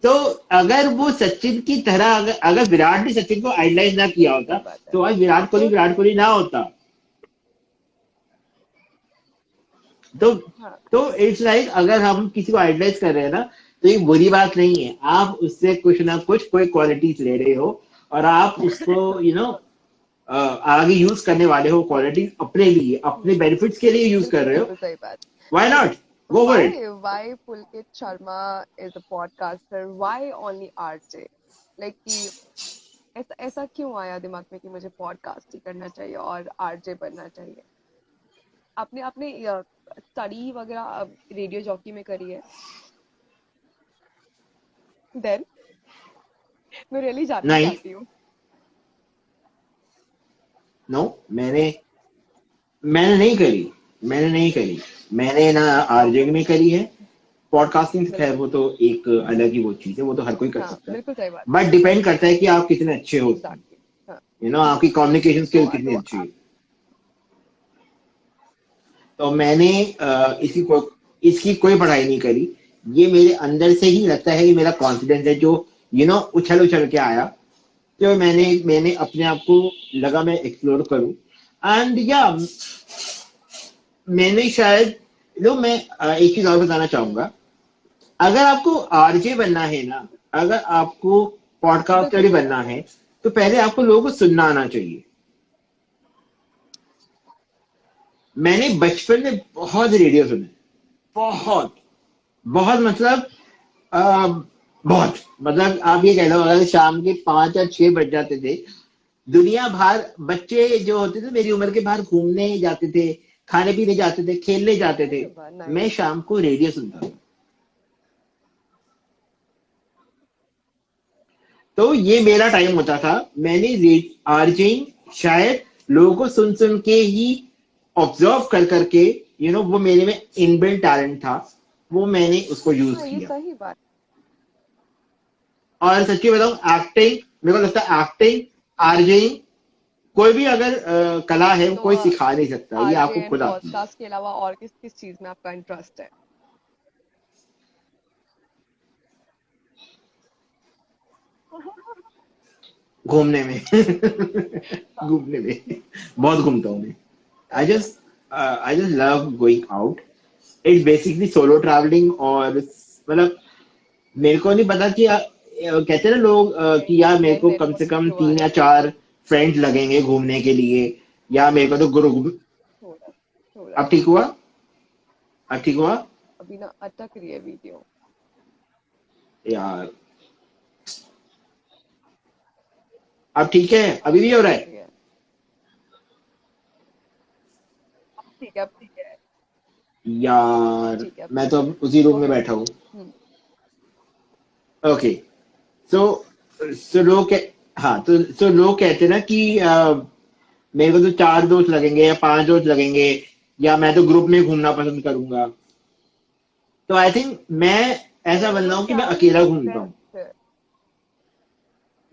तो अगर वो सचिन की तरह अगर विराट ने सचिन को आइडलाइज ना किया होता सही बात है। तो आज सो विराट ट्रू। कोहली ना होता। तो हाँ। इट्स लाइक अगर हम किसी को आइडलाइज कर रहे हैं ना तो ये बुरी बात नहीं है। आप उससे कुछ ना कुछ कोई क्वालिटीज ले रहे हो और आप उसको आगे यूज करने वाले हो, क्वालिटीज अपने लिए अपने हम्म, बेनिफिट्स के लिए यूज कर बिल्कुल रहे हो। बिल्कुल सही बात। व्हाई तो not, go for it. why Pulkit Sharma is a podcaster? Why only RJ? Like कि ऐसा ऐसा क्यों आया दिमाग में कि मुझे पॉडकास्ट ही करना चाहिए और आरजे बनना चाहिए? आपने आपने स्टडी वगैरह रेडियो जॉकी में करी है? देन मैं रियली जानना नहीं, चाहती हूँ। नो, मैंने मैंने नहीं करी मैंने नहीं करी। मैंने ना आरजे ओके। में करी है। पॉडकास्टिंग खैर बिल्कुल। वो तो एक अलग ही वो चीज है, वो तो हर कोई कर हाँ, सकता है। बिल्कुल सही बात है। बट डिपेंड करता है कि आप कितने अच्छे हो उसमें। एग्जैक्टली। हाँ। आपकी कम्युनिकेशन स्किल कितनी तो अच्छी है। तो मैंने इसकी कोई पढ़ाई नहीं करी। ये मेरे अंदर से ही लगता है कि मेरा कॉन्फिडेंस है जो उछल उछल के आया। तो मैंने अपने आप को लगा मैं एक्सप्लोर करूं। एंड या मैंने शायद मैं एक चीज और बताना चाहूंगा। अगर आपको आरजे बनना है ना, अगर आपको पॉडकास्टर बिल्कुल ही सही बनना बात है। है तो पहले आपको लोगों को सुनना आना चाहिए। मैंने बचपन में बहुत रेडियो सुने, बहुत बहुत मतलब आ, बहुत मतलब आप ये कह लो अगर शाम के 5 या 6 बज जाते थे, दुनिया भर बच्चे जो होते थे मेरी उम्र के बाहर घूमने जाते थे, खाने पीने जाते थे, खेलने जाते थे, अरे वाह, मैं नाइस। शाम को रेडियो सुनता था। तो ये मेरा टाइम होता था। मैंने आरजिंग शायद लोगों को सुन सुन के ही ऑब्जर्व कर करके वो मेरे में इनबिल्ट टैलेंट था, वो मैंने उसको यूज हाँ, ये किया। सही बात। और सच्ची बताऊं, एक्टिंग मेरे को लगता है एक्टिंग, आरजेइंग, कोई भी अगर कला है वो तो कोई सिखा नहीं सकता, ये आरजे आपको एंड खुद आती है। पॉडकास्ट के अलावा और किस किस चीज में आपका इंटरेस्ट है? घूमने में घूमने में बहुत घूमता हूँ मैं। I okay. Just I just love going out. It's basically solo travelling. और मतलब मेरे को नहीं पता कि कहते हैं ना लोग कि यार मेरे देन को देन कम से व्हाट्स कम योर 3 या 4 फ्रेंड्स लगेंगे घूमने के लिए, या मेरे को तो ग्रुप। थोड़ा थोड़ा अब ठीक हुआ, अब ठीक हुआ अभी ना अटक रही है वीडियो। यार। अब ठीक है, अब अभी भी हो सही रहा लग है। रही है। अब ठीक है, अब ठीक है। अब यार ठीक है, अब मैं ठीक तो है। अब उसी गो रूम में अहेड। बैठा हूँ। हम्म। ओके। सो सो लोग हाँ, तो लोग कहते हैं ना कि मेरे को तो 4 दोस्त लगेंगे या 5 दोस्त लगेंगे या मैं तो ग्रुप में घूमना पसंद करूंगा। तो आई थिंक मैं ऐसा बन सोलो रहा हूँ कि मैं ट्रैवलिंग अकेला इज घूमता हूँ। बेस्ट।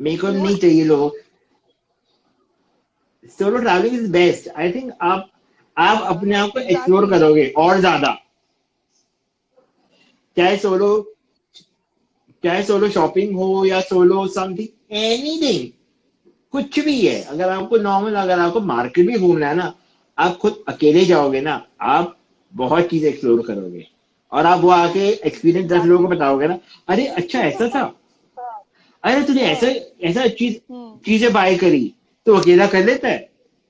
मेरे को सोलो नहीं चाहिए लोग। Solo travelling is best I think. आप अपने आप को एक्सप्लोर एग्जैक्टली। करोगे और ज्यादा। चाहे सोलो चाहे सोलो शॉपिंग हो या सोलो समथिंग एनीथिंग, कुछ भी है। अगर आपको नॉर्मल, अगर आपको मार्केट भी घूमना है ना, आप खुद अकेले जाओगे ना, आप बहुत चीजें एक्सप्लोर करोगे। और आप वो आके एक्सपीरियंस 10 लोगों को एग्जैक्टली। बताओगे ना, अरे अच्छा ऐसा था, हाँ। अरे तूने ऐसा हाँ। ऐसा चीज हम्म। चीजें बाय करी, तो अकेला कर लेता है।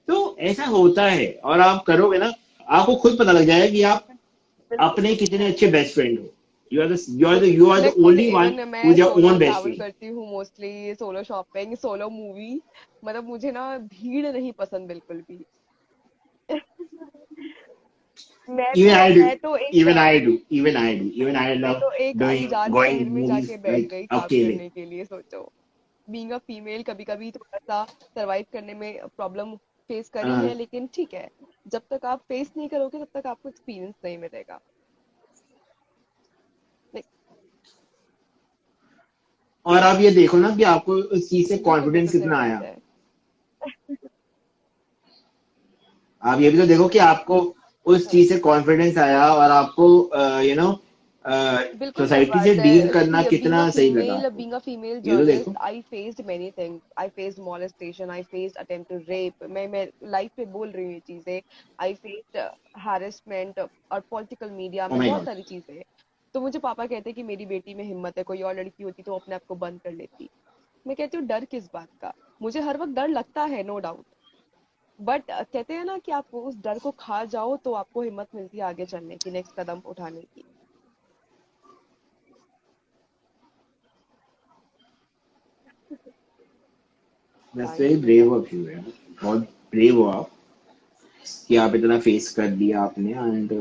तो ऐसा होता है, और आप करोगे ना, आपको खुद पता लग जाएगा कि आप बिल्कुल। अपने कितने अच्छे बेस्ट फ्रेंड हो। यू आर द मैं खुद ओनली वन इवन हु मैं is your solo own best travel friend. करती हूँ mostly, solo shopping, solo movie. मतलब मुझे ना भीड़ नहीं पसंद बिल्कुल भी। मैं Even तो I do. मैं तो एक Even I do. Even I do. Even I मैं love तो एक doing अनजान शहर going में movies जाके बैठ like गई काम अकेले. करने के लिए, सोचो। बीइंग अ फीमेल कभी कभी थोड़ा सा सरवाइव करने में प्रॉब्लम फेस करी हाँ। है, लेकिन ठीक है। जब तक आप फेस नहीं करोगे तब तक आपको एक्सपीरियंस नहीं मिलेगा। Like, और आप ये देखो ना कि आपको उस चीज से बिल्कुल कॉन्फिडेंस बिल्कुल सही कितना बात आया। है। आप ये भी तो देखो कि आपको उस हाँ, चीज से कॉन्फिडेंस आया, और आपको यू नो बिल्कुल सही सोसाइटी से बात डील है। करना सी कितना सही लगा आपको। बीइंग अ फीमेल ये तो देखो। Journalist, I faced many things. I faced molestation, I faced attempt to rape. मैं लाइफ पे बोल रही हूँ ये चीजें। आई फेस्ड हैरेसमेंट और पॉलिटिकल मीडिया ओ में माय बहुत गॉड। सारी चीजें। तो मुझे पापा कहते कि मेरी बेटी में हिम्मत है, कोई और लड़की होती तो अपने आप को बंद कर लेती। मैं कहती हूँ डर किस बात का। मुझे हर वक्त डर लगता है, नो डाउट। बट कहते हैं ना कि आप उस डर को खा जाओ तो आपको हिम्मत मिलती है आगे चलने की, नेक्स्ट कदम उठाने की। That's thank very you brave thank of you यार। बहुत ब्रेव हो आप कि आप इतना फेस कर लिया आपने। एंड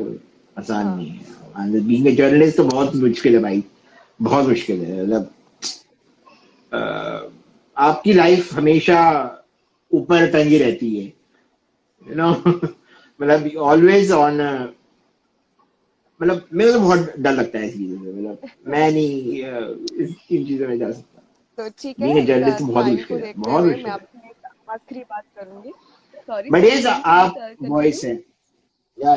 आसान हाँ। नहीं है। एंड बीइंग अ जर्नलिस्ट तो बहुत मुश्किल है भाई। बहुत मुश्किल है। मतलब अ, आपकी लाइफ हमेशा ऊपर टंगी रहती है, यू नो। मतलब ऑलवेज ऑन। मतलब मेरे को तो बहुत डर लगता है इस चीजों से। मतलब मैं नहीं इन चीजों में जा सकता। तो ठीक बीइंग अ है, जर्नलिस्ट तो बहुत टाइम को मुश्किल है, देखते बहुत हुए मैं मुश्किल है। आपसे एक आखिरी बात करूंगी। सॉरी बट सॉरी, ये प्लीज प्लीज आप कंटिन्यू। वॉइस है। या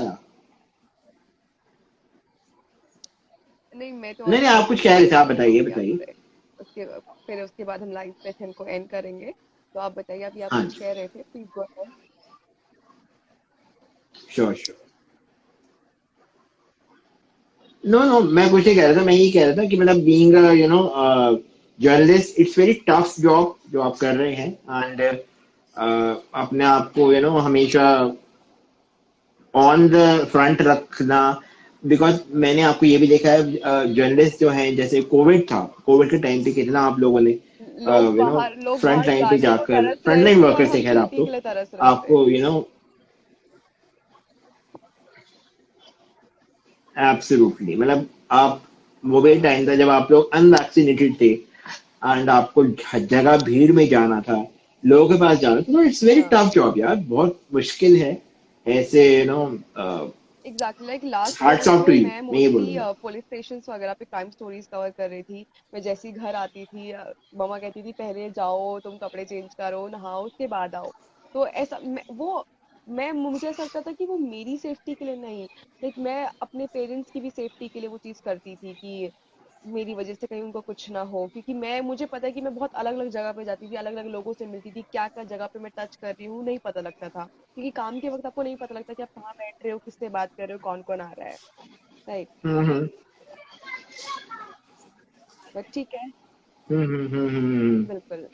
नहीं, मैं तो नहीं और नहीं, आप कुछ कंटिन्यू कह रहे थे, करना आप नहीं बताइए चाहूंगी बताइए। आपसे। फिर उसके बाद हम लाइव सेशन को एंड करेंगे। तो आप बताइए, अभी आप हाँ कुछ जी। कह रहे थे, please go ahead. Sure sure. No no, मैं कुछ नहीं कह रहा था। मैं ये कह रहा था कि मतलब being journalist, it's very tough job जो आप कर रहे हैं। एंड अपने आप को हमेशा ऑन द फ्रंट रखना। बिकॉज मैंने आपको ये भी देखा है, जर्नलिस्ट जो हैं, जैसे कोविड था, कोविड के टाइम पे कितना आप लोगों ने लोग फ्रंट बाहर लाइन पे जाने को जाकर, तरस फ्रंट रहे लाइन थे और वर्कर्स थे हम खैर आप छुट्टी तो, के लिए तरस रहे थे। आपको एब्सोल्युटली, मतलब आप, वो भी टाइम था जब आप लोग अनवैक्सीनेटेड थे, एंड आपको जगह भीड़ में जाना था, लोगों के पास जाना था। तो इट्स वेरी हाँ, टफ जॉब यार, बहुत मुश्किल है ऐसे। Exactly. Like last hearts COVID of two में यू, मैं मैं ये मोस्टली बोलूंगा। पुलिस स्टेशन वगैरह पे क्राइम स्टोरीज कवर कर रही थी। मैं जैसे ही घर आती थी, मम्मा कहती थी पहले जाओ तुम कपड़े चेंज करो, नहाओ, उसके बाद आओ। तो ऐसा मैं मुझे ऐसा लगता था कि वो मेरी सेफ्टी के लिए नहीं, लाइक मैं अपने पेरेंट्स की भी सेफ्टी के लिए वो चीज करती थी कि मेरी वजह से कहीं उनको कुछ ना हो। क्योंकि मुझे पता है कि मैं बहुत अलग अलग जगह पे जाती थी, अलग अलग लोगों से मिलती थी, क्या क्या जगह पे मैं टच कर रही हूँ नहीं पता लगता था। क्योंकि काम के वक्त आपको नहीं पता लगता कि आप कहाँ बैठ रहे हो, किससे बात कर रहे हो, कौन कौन आ रहा है। राइट। हम्म। बट ठीक है। हम्म। बिल्कुल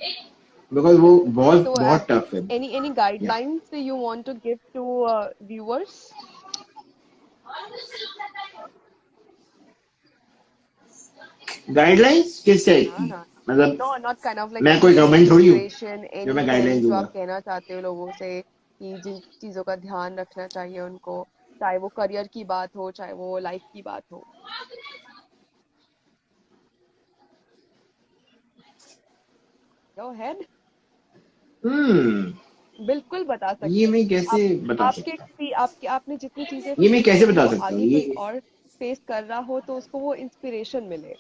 बिकॉज वो बिल्कुल। बहुत तो बहुत टफ है। एनी या guidelines you want to give to viewers? Guidelines किस टाइप हाँ की? हाँ। मतलब no, not kind of like मैं कोई एनी गवर्नमेंट थोड़ी हूँ इंस्पिरेशन, जो एनी मैं गाइडलाइन थिंग जो दूंगा। आप कहना चाहते हो लोगों से कि जिन चीजों का ध्यान रखना चाहिए उनको, चाहे वो करियर की बात हो, चाहे वो लाइफ की बात हो। Go ahead. हम्म। बिल्कुल बता ये सकते हैं। मैं कैसे आप बता आपके सकता हूँ? किसी आपके आपने जितनी चीजें ये मैं फेस कैसे करी बता हो, सकता हूँ आगे कोई ये? और फेस कर रहा हो तो उसको वो इंस्पिरेशन मिले।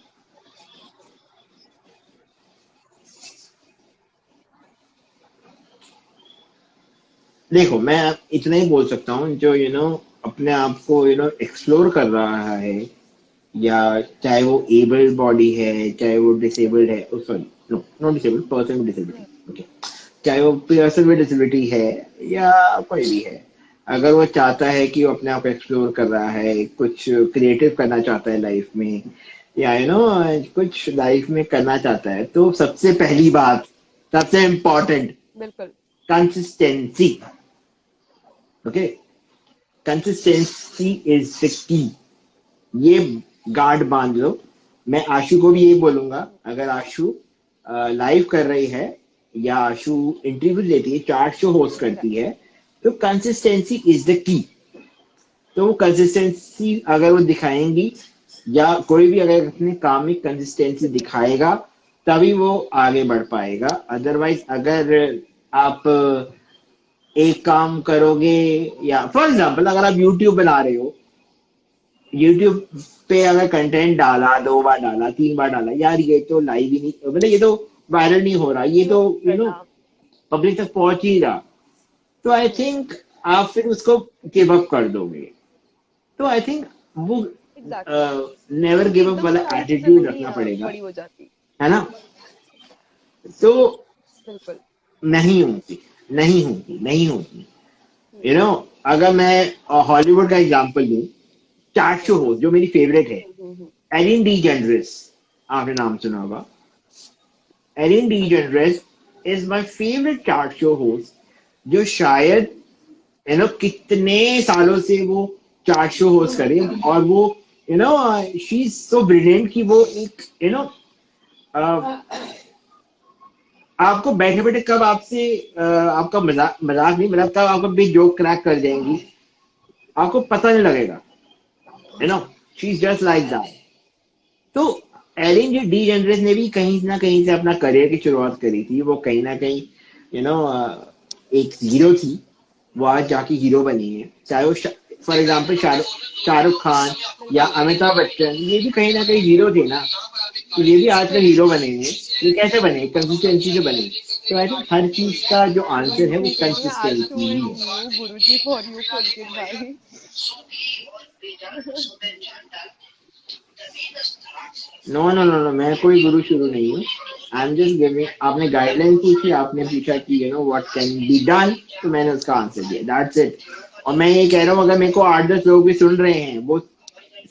देखो, मैं इतना ही बोल सकता हूँ, जो अपने आप को एक्सप्लोर कर रहा है, या चाहे वो एबल्ड बॉडी है, चाहे वो डिसेबल्ड है, sorry, no not disabled, person with disability, okay, चाहे वो पर्सन विद डिसेबिलिटी है या कोई भी है, अगर वो चाहता है कि वो अपने आप को एक्सप्लोर कर रहा है, कुछ क्रिएटिव करना चाहता है लाइफ में, या कुछ लाइफ में करना चाहता है, तो सबसे पहली बात, सबसे इम्पोर्टेंट, बिल्कुल। Consistency. Okay, consistency is the key. ये गार्ड बांध लो। मैं आशु को भी यही बोलूंगा, अगर आशु लाइव कर रही है, या आशु इंटरव्यू लेती है, चार्ट शो होस्ट करती एग्जैक्टली। है, तो कंसिस्टेंसी इज द की। तो वो कंसिस्टेंसी अगर वो दिखाएंगी, या कोई भी अगर अपने काम में कंसिस्टेंसी दिखाएगा, तभी वो आगे बढ़ पाएगा। अदरवाइज अगर आप एक काम करोगे, या फॉर एग्जाम्पल अगर आप यूट्यूब बना रहे हो, यूट्यूब पे अगर कंटेंट डाला, 2 बार डाला, 3 बार डाला, यार ये तो लाइव ही नहीं, मतलब ये तो वायरल नहीं हो रहा, ये नहीं तो करना। पब्लिक तक पहुंच ही रहा, तो आई हम्म। थिंक आप फिर उसको गिव अप कर दोगे। तो आई थिंक वो एग्जैक्टली। नेवर गिव अप एकदम वाला से सारी चीजें एटीट्यूड नहीं रखना पड़ेगा, बड़ी हो जाती। है ना? तो बिल्कुल। नहीं होती, नहीं होती, नहीं होती। हम्म। अगर मैं हॉलीवुड का एग्जांपल दूं, चार्ट शो हम्म। होस्ट जो मेरी फेवरेट है, हम्म। एलिन डी जेनरिस, आपने नाम सुना होगा। एलिन डी हाँ जी। DeGeneres is my favourite chat show host, जो शायद कितने सालों से वो चार्ट शो होस्ट करे, और वो शी इज सो ब्रिलियंट कि वो एक आपको बैठे बैठे कब आपसे आपका मजाक मजाक नहीं, मतलब कब आपका भी जोक क्रैक कर जाएंगी, आपको पता नहीं लगेगा, she is just like that. तो एलिन जी डी जेनरेस ने भी कहीं ना कहीं से अपना करियर की शुरुआत करी थी, वो कहीं ना कहीं एक हीरो थी, वो आज जाके हीरो बनी है, चाहे वो फॉर एग्जाम्पल शाहरुख खान या बिल्कुल। अमिताभ बच्चन, ये भी कहीं ना कहीं हीरो थे ना, तो ये भी आज का हीरो बने हैं। ये कैसे बने? कंसिस्टेंसी से बने। तो आई थिंक हर चीज का जो आंसर है वो मैं कह रही हूँ कंसिस्टेंसी आशु ही इज है। New Guruji for you Pulkit भाई। नो नो नो नो, मैं कोई गुरु शुरू नहीं हूँ। आई एम जस्ट गिविंग, आपने गाइडलाइन पूछी, आपने पूछा कि व्हाट कैन बी डन, तो मैंने उसका आंसर दिया, दैट्स इट। और मैं ये कह रहा हूँ, अगर मेरे को 8-10 लोग भी सुन रहे हैं, वो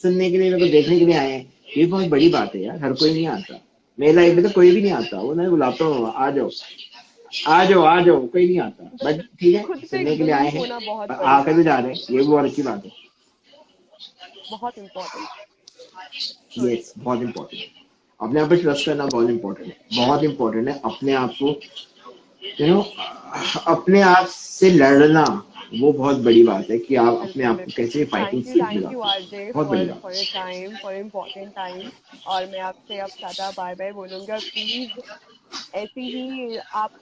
सुनने के लिए, मेरे को देखने के लिए आए हैं, ये बहुत बड़ी बात है यार, हर कोई नहीं आता। मेरी लाइफ में तो कोई भी नहीं आता, वो मैं बुलाता हूँ, आ जाओ, आ जाओ, आ जाओ, कोई नहीं आता, बट बिल्कुल। ठीक है, खुद पे सुनने के लिए गुरु आए हैं, होना बहुत और बड़ी आकर भी बात जा है। रहे हैं, ये भी बहुत अच्छी बात है। बहुत इम्पोर्टेंट। सॉरी। यस, बहुत इंपॉर्टेंट। अपने आप पे ट्रस्ट करना बहुत इंपॉर्टेंट है, बहुत इंपॉर्टेंट है। अपने आप को यू नो अपने आप से लड़ना, वो बहुत बड़ी बात है, कि आप अपने बिल्कुल आप को बिल्कुल। कैसे फाइटिंग स्टेज में थैंक यू लाते हो। आरजे बहुत बड़ी फॉर बात your time, for important time. और मैं आपसे अब टाटा बाय बाय बोलूंगी, और प्लीज ऐसे ही आप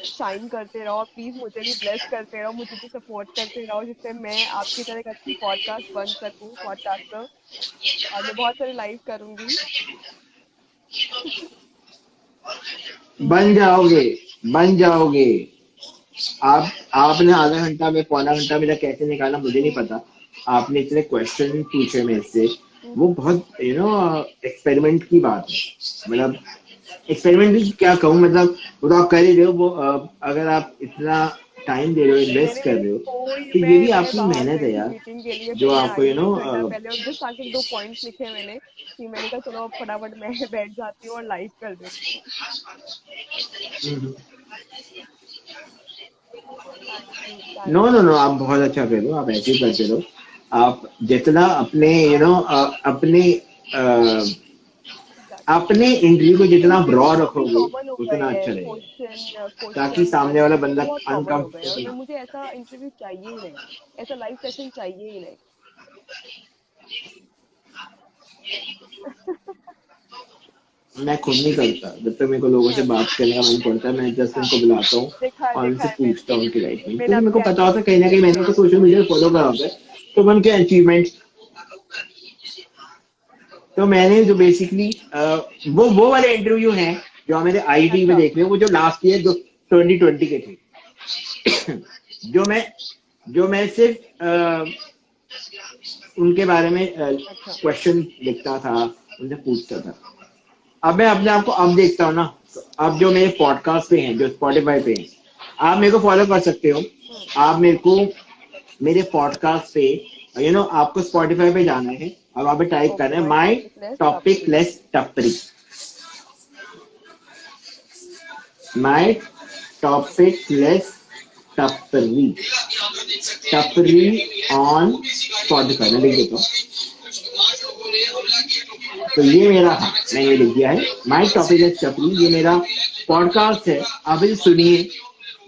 शाइन करते रहो, प्लीज मुझे भी ब्लेस करते रहो, मुझे भी सपोर्ट करते रहो, जिससे मैं आपकी तरह एक अच्छी पॉडकास्ट बन सकूं, पॉडकास्टर। और मैं बहुत सारे लाइव करूंगी। है। बन जाओगे, बन जाओगे। आप आपने आधा घंटा में, पौना घंटा मेरा कैसे निकाला मुझे नहीं पता। आपने इतने क्वेश्चन पूछे मेरे से, वो बहुत एक्सपेरिमेंट की बात है, मतलब एक्सपेरिमेंट भी क्या कहूँ, मतलब वो तो आप कर ही रहे हो, वो अगर आप इतना टाइम दे रहे हो, इन्वेस्ट कर मैंने रहे हो, कोई तो ये भी मैं आपकी बाहर मेहनत है गई थी यार, मीटिंग के लिए, जो फिर मैं आपको आई हूँ 1 घंटा पहले, और जस्ट आके 2 पॉइंट्स लिखे मैंने, कि मैंने कहा चलो अब फटाफट मैं बैठ जाती हूँ और लाइव कर देती हूँ। No thank no you. No, आप बहुत अच्छा कर रहे हो, आप ऐसे ही करते रहो। आप जितना अपने अपने अ, एग्जैक्टली। अपने इंटरव्यू को जितना क्योंकि रॉ बहुत ही रखोगे, कॉमन हो उतना गए अच्छा हैं रहेगा, ताकि क्वेश्चन सामने वाला इंटरव्यू बंदा बहुत कॉमन हो गए हैं, और अनकंफर्टेबल। मुझे ऐसा इंटरव्यू चाहिए ही नहीं, ऐसा लाइव सेशन चाहिए ही नहीं। मैं खुद नहीं करता। जब तक मेरे को लोगों से हाँ बात करने का मन करता है, मैं जस्ट हाँ, उनको बुलाता हूँ और उनसे देखा है मैंने। पूछता हूँ उनकी लाइफ में, मैंने क्योंकि मेरे को आपके पता आईडी होता है पे कहीं ना कहीं मैंने देखा उनको है। सोशल मीडिया फॉलो करा होता है, तो मैं उनके अचीवमेंट, तो मैंने जो बेसिकली वो वाले इंटरव्यू हैं जो मेरे आईटी में अच्छा देख रहे हो, वो जो लास्ट ईयर जो 2020 के थे, जो मैं जो मैं सिर्फ उनके बारे में अच्छा। क्वेश्चन लिखता था, उनसे पूछता था। अब मैं अपने आप को अब देखता हूँ ना, अब जो मेरे पॉडकास्ट पे हैं, जो स्पॉटिफाई पे हैं, आप मेरे को फॉलो कर सकते हो। हम्म। आप मेरे को मेरे पॉडकास्ट पे, आपको स्पॉटिफाई पे जाना है, अब वहाँ पे टाइप ओके, करना है my my topic less topic टपरी। लेस टपरी, माई टॉपिक लेस टपरी, टपरी ऑन स्पॉटिफाई, मैं लिख देता हूँ। तो ये मेरा, हाँ मैंने ये लिख दिया है, माई टॉपिक इज चपली, ये मेरा पॉडकास्ट है, आप इसे सुनिए।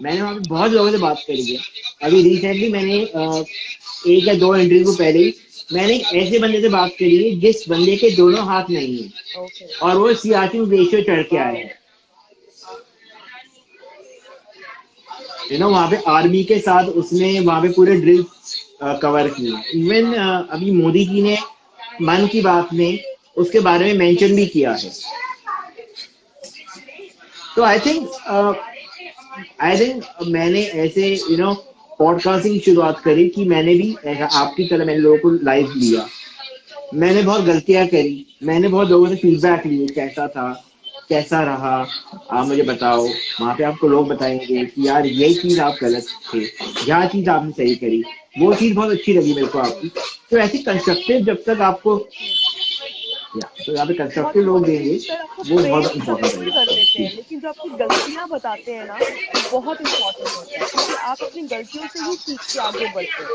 मैंने वहाँ पे बहुत लोगों से बात करी है। अभी रिसेंटली मैंने एक या दो इंटरव्यू पहले ही मैंने एक ऐसे बंदे से बात करी है जिस बंदे के दोनों हाथ नहीं है, ओके। और वो सियाचिन ग्लेशियर चढ़ के आया वाओ। है। वहां पे आर्मी के साथ उसने वहां पे पूरे ड्रिल कवर किए। इवन अभी मोदी जी ने मन की बात में उसके बारे में मेंशन भी किया है। तो आई थिंक मैंने ऐसे पॉडकास्टिंग की शुरुआत करी कि मैंने भी ऐसा आपकी तरह मैंने लोगों को लाइव लिया। मैंने बहुत गलतियां करी, मैंने बहुत लोगों से फीडबैक लिए, कैसा था, कैसा रहा, आप मुझे बताओ। वहां पे आपको लोग बताएंगे कि यार ये चीज आप गलत थे, यह चीज आपने सही करी, वो चीज बहुत अच्छी लगी मेरे को आपकी। तो ऐसी कंस्ट्रक्टिव जब तक आपको, हम्म। तो यहाँ पे बहुत कंस्ट्रक्टिव लोग देंगे, टीचर आपको वो प्रेज बहुत इंपॉर्टेंट सबमिट कर देते रहेगा। हैं, लेकिन जो आपकी गलतियां बताते हैं ना, वो बहुत इंपॉर्टेंट होता है, क्योंकि आप अपनी गलतियों से ही सीख के आगे बढ़ते हो।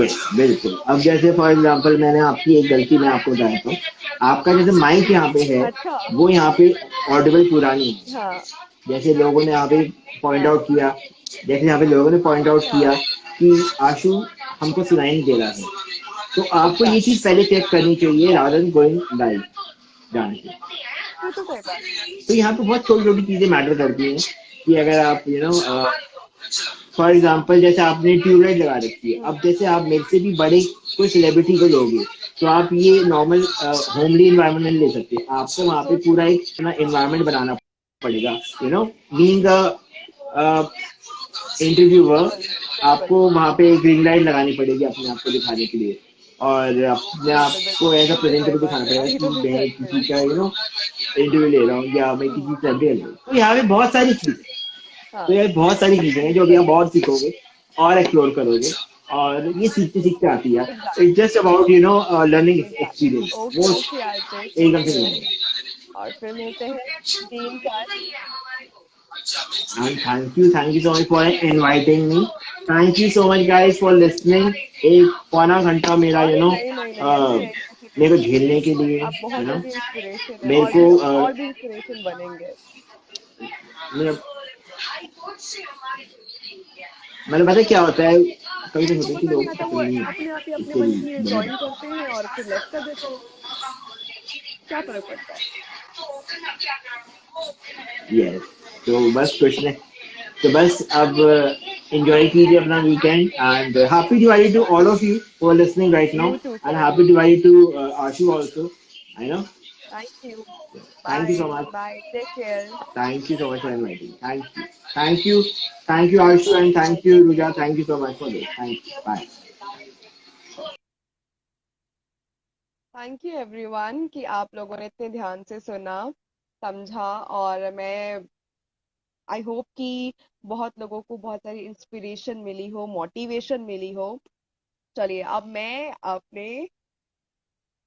यस बिल्कुल। अब जैसे फॉर एग्जांपल मैंने आपकी एक गलती मैं आपको बताता हूँ। आपका जैसे माइक यहाँ पे है, अच्छा। वो यहाँ पे ऑडिबल पूरा नहीं है। हाँ जैसे लोगों ने यहाँ पे पॉइंट हाँ आउट किया, जैसे यहाँ पे लोगों ने पॉइंट आउट किया हाँ। कि आशु हमको सुनाई नहीं दे रहा है, तो आपको अच्छा, ये चीज पहले चेक करनी चाहिए रादर देन गोइंग लाइव जाने से। ये तो सही बात है। तो यहाँ पे बहुत छोटी छोटी चीजें मैटर करती हैं कि अगर आप फॉर एग्जाम्पल जैसे आपने ट्यूबलाइट लगा रखी है, हम्म। अब जैसे आप मेरे से भी बड़े कोई सेलिब्रिटी को लोगे, तो आप ये नॉर्मल होमली इन्वायरमेंट नहीं ले सकते, आपको वहाँ पे सो पूरा ट्रू। एक अपना इन्वायरमेंट बनाना पड़ेगा। बीइंग अ इंटरव्यूअर, बिल्कुल आपको वहाँ पे ग्रीन लाइट लगानी पड़ेगी अपने आप को दिखाने के लिए, और अपने आप बिल्कुल को बिल्कुल, ऐसा ये तो सही प्रेजेंटेबल बात दिखाना है, पड़ेगा ये कि तो मैं मैं करती किसी हूँ। का इंटरव्यू ले रहा हूँ या मैं हम्म। किसी से ले रहा हूँ। तो यहाँ पे बहुत सारी चीजें, तो हाँ ये बहुत सारी चीजें हैं जो अभी बिल्कुल। आप और सीखोगे और एक्सप्लोर करोगे, और ये सीखते सीखते आती है। It's exactly just about learning exactly. Experience, okay वो ओके आरजे, टेक एकदम से नहीं केयर। आएगा। और फिर मिलते हैं, be in touch. And thank you so much for inviting me. Thank you so much guys for listening. एक पौना घंटा मेरा अरे नहीं नहीं नहीं, ऐसे ऐसे किसी मेरे को नहीं। झेलने के लिए, आप बहुत ज्यादा इंस्पिरेशन है, मेरे को और भी इंस्पिरेशन बनेंगे। मेरा मतलब पता है क्या होता है, कभी किसी तो को होता है कि पता नहीं लोग आता, वो अपनी अपने आप ही अपने इससे मन भी के लिए बने ज्वाइन रहते करते हैं और फिर लेफ्ट कर देते हैं। क्या फर्क पड़ता है। हैं। यस, तो बस कुछ नहीं, तो बस अब enjoy कीजिए अपना weekend, and happy Diwali to all of you who are listening right now, you too and for happy you. Diwali to Ashu also, I know. Thank you. Thank you bye so much, bye, take care. Thank you so much for inviting, thank you, thank you Ashu, and bye, thank you take रुजा, care. Thank you so much for this, thank you, bye. Thank you everyone कि आप लोगों ने इतने ध्यान से सुना, समझा, और मैं आई होप कि बहुत लोगों को बहुत सारी इंस्पिरेशन मिली हो, मोटिवेशन मिली हो। चलिए अब मैं अपने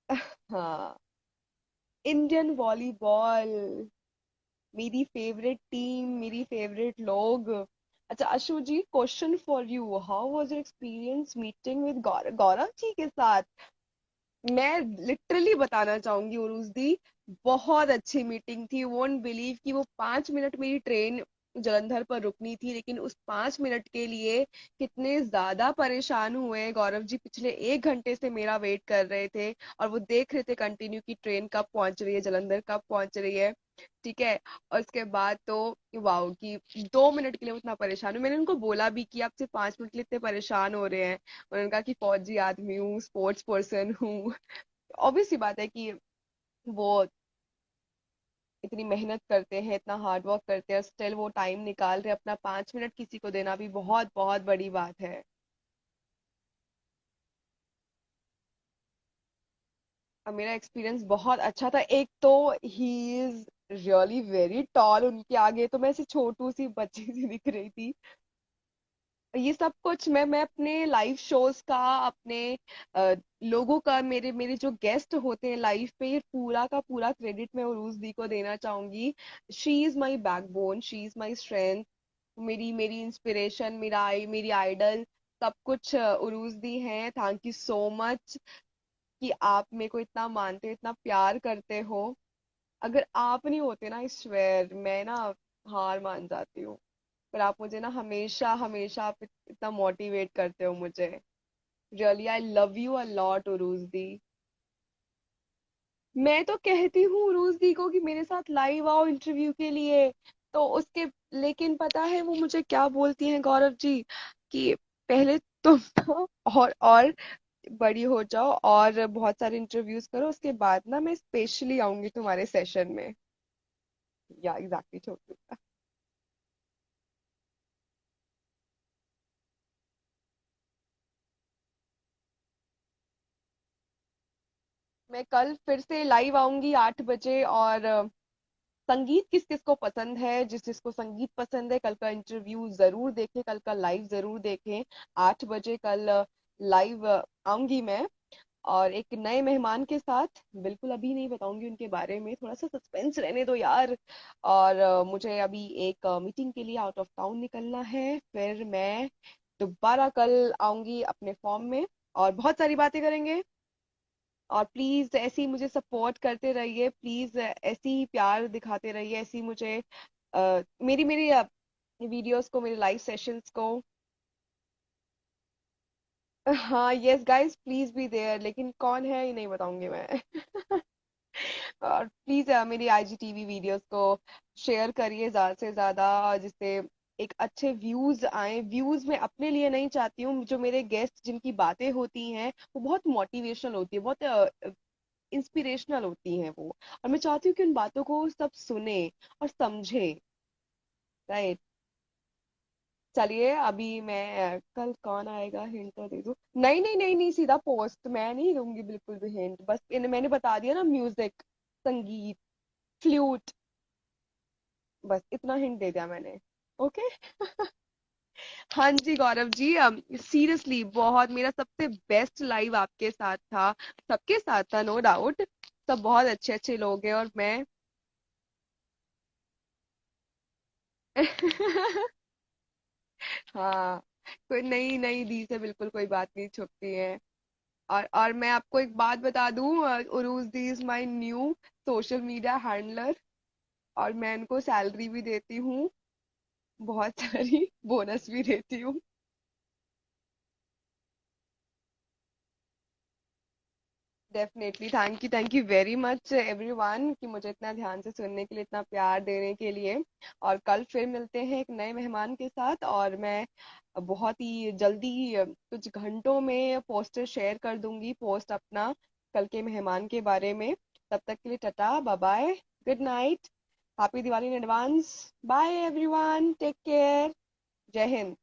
हाँ, इंडियन वॉलीबॉल, मेरी फेवरेट टीम, मेरी फेवरेट लोग। अच्छा Ashu ji, question for you, how was your experience meeting with Gaurav ji के साथ। मैं लिटरली बताना चाहूंगी उरुज दी, बहुत अच्छी मीटिंग थी। वोंट बिलीव कि वो 5 मिनट मेरी ट्रेन जलंधर पर रुकनी थी, लेकिन उस 5 मिनट के लिए कितने ज्यादा परेशान हुए गौरव जी। पिछले 1 घंटे से मेरा वेट कर रहे थे और वो देख रहे थे कंटिन्यू की ट्रेन कब पहुंच रही है, जलंधर कब पहुंच रही है। ठीक है। और उसके बाद तो वाओ कि 2 मिनट के लिए उतना परेशान हूँ। मैंने उनको बोला भी कि आप सिर्फ 5 मिनट के लिए इतने परेशान हो रहे हैं। उन्होंने कहा कि फौजी आदमी हूँ, स्पोर्ट्स पर्सन हूँ। ऑब्वियस सी बात है कि वो इतनी मेहनत करते हैं, इतना हार्ड वर्क करते हैं, स्टिल वो टाइम निकाल रहे हैं, अपना 5 मिनट किसी को देना भी बहुत बहुत बड़ी बात है। और मेरा एक्सपीरियंस बहुत अच्छा था। एक तो he is really very tall, उनके आगे तो मैं ऐसी छोटू सी बच्ची सी दिख रही थी। ये सब कुछ मैं अपने लाइव शोज का, अपने लोगों का, मेरे मेरे जो गेस्ट होते हैं लाइव पे, ये पूरा का पूरा क्रेडिट मैं उरूज दी को देना चाहूंगी। She is my backbone, she is my strength, मेरी मेरी इंस्पिरेशन, मेरी आइडल, सब कुछ उरूज दी है। थैंक यू सो मच कि आप मेरे को इतना मानते हो, इतना प्यार करते हो। अगर आप नहीं होते ना, आई स्वेयर मैं ना हार मान जाती हूँ। पर आप मुझे ना हमेशा हमेशा आप इतना मोटिवेट करते हो मुझे। Really I love you a lot Urooj di. मैं तो कहती हूँ उरूज दी को कि मेरे साथ लाइव आओ इंटरव्यू के लिए, तो उसके, लेकिन पता है वो मुझे क्या बोलती हैं गौरव जी, कि पहले तुम तो और बड़ी हो जाओ और बहुत सारे इंटरव्यूज करो, उसके बाद ना मैं स्पेशली आऊंगी तुम्हारे सेशन में। या एग्जैक्टली छोटू। मैं कल फिर से लाइव आऊंगी 8 बजे। और संगीत किस किस को पसंद है, जिस जिसको संगीत पसंद है, कल का इंटरव्यू जरूर देखें, कल का लाइव जरूर देखें। 8 बजे कल लाइव आऊंगी मैं, और एक नए मेहमान के साथ। बिल्कुल अभी नहीं बताऊंगी उनके बारे में, थोड़ा सा सस्पेंस रहने दो यार। और मुझे अभी एक मीटिंग के लिए आउट ऑफ टाउन निकलना है, फिर मैं दोबारा कल आऊंगी अपने फॉर्म में और बहुत सारी बातें करेंगे। और प्लीज ऐसे ही मुझे सपोर्ट करते रहिए, प्लीज ऐसे ही प्यार दिखाते रहिए, ऐसे ही मुझे मेरी मेरी वीडियोस को, मेरे लाइव सेशंस को। हाँ yes guys, please be there, लेकिन कौन है ये नहीं बताऊंगी मैं। और प्लीज मेरी आईजीटीवी वीडियोस को शेयर करिए ज्यादा से ज्यादा, जिससे एक अच्छे व्यूज आए। व्यूज मैं अपने लिए नहीं चाहती हूँ, जो मेरे गेस्ट जिनकी बातें होती हैं वो बहुत मोटिवेशनल होती है, बहुत इंस्पिरेशनल होती हैं वो, और मैं चाहती हूँ कि उन बातों को सब सुने और समझे। राइट। चलिए अभी मैं कल कौन आएगा हिंट तो दे दूँ। नहीं नहीं नहीं नहीं, सीधा पोस्ट, मैं नहीं दूंगी बिल्कुल भी हिंट। बस मैंने बता दिया ना, म्यूजिक, संगीत, फ्लूट, बस इतना हिंट दे दिया मैंने। ओके। हाँ जी गौरव जी, सीरियसली बहुत मेरा सबसे बेस्ट लाइव आपके साथ था। सबके साथ था नो डाउट, सब बहुत अच्छे अच्छे लोग हैं और मैं। हाँ, कोई नई नई दी से बिल्कुल कोई बात नहीं छुपती है। और मैं आपको एक बात बता दूं, Urooj di is my new social media handler, और मैं इनको सैलरी भी देती हूँ, बहुत सारी बोनस भी देती हूँ। Definitely, thank you very much everyone कि मुझे इतना ध्यान से सुनने के लिए, इतना प्यार देने के लिए। और कल फिर मिलते हैं एक नए मेहमान के साथ, और मैं बहुत ही जल्दी कुछ घंटों में पोस्टर शेयर कर दूंगी, पोस्ट अपना कल के मेहमान के बारे में। तब तक के लिए tata, bye bye, good night, happy Diwali in advance, bye everyone, take care, जय हिंद।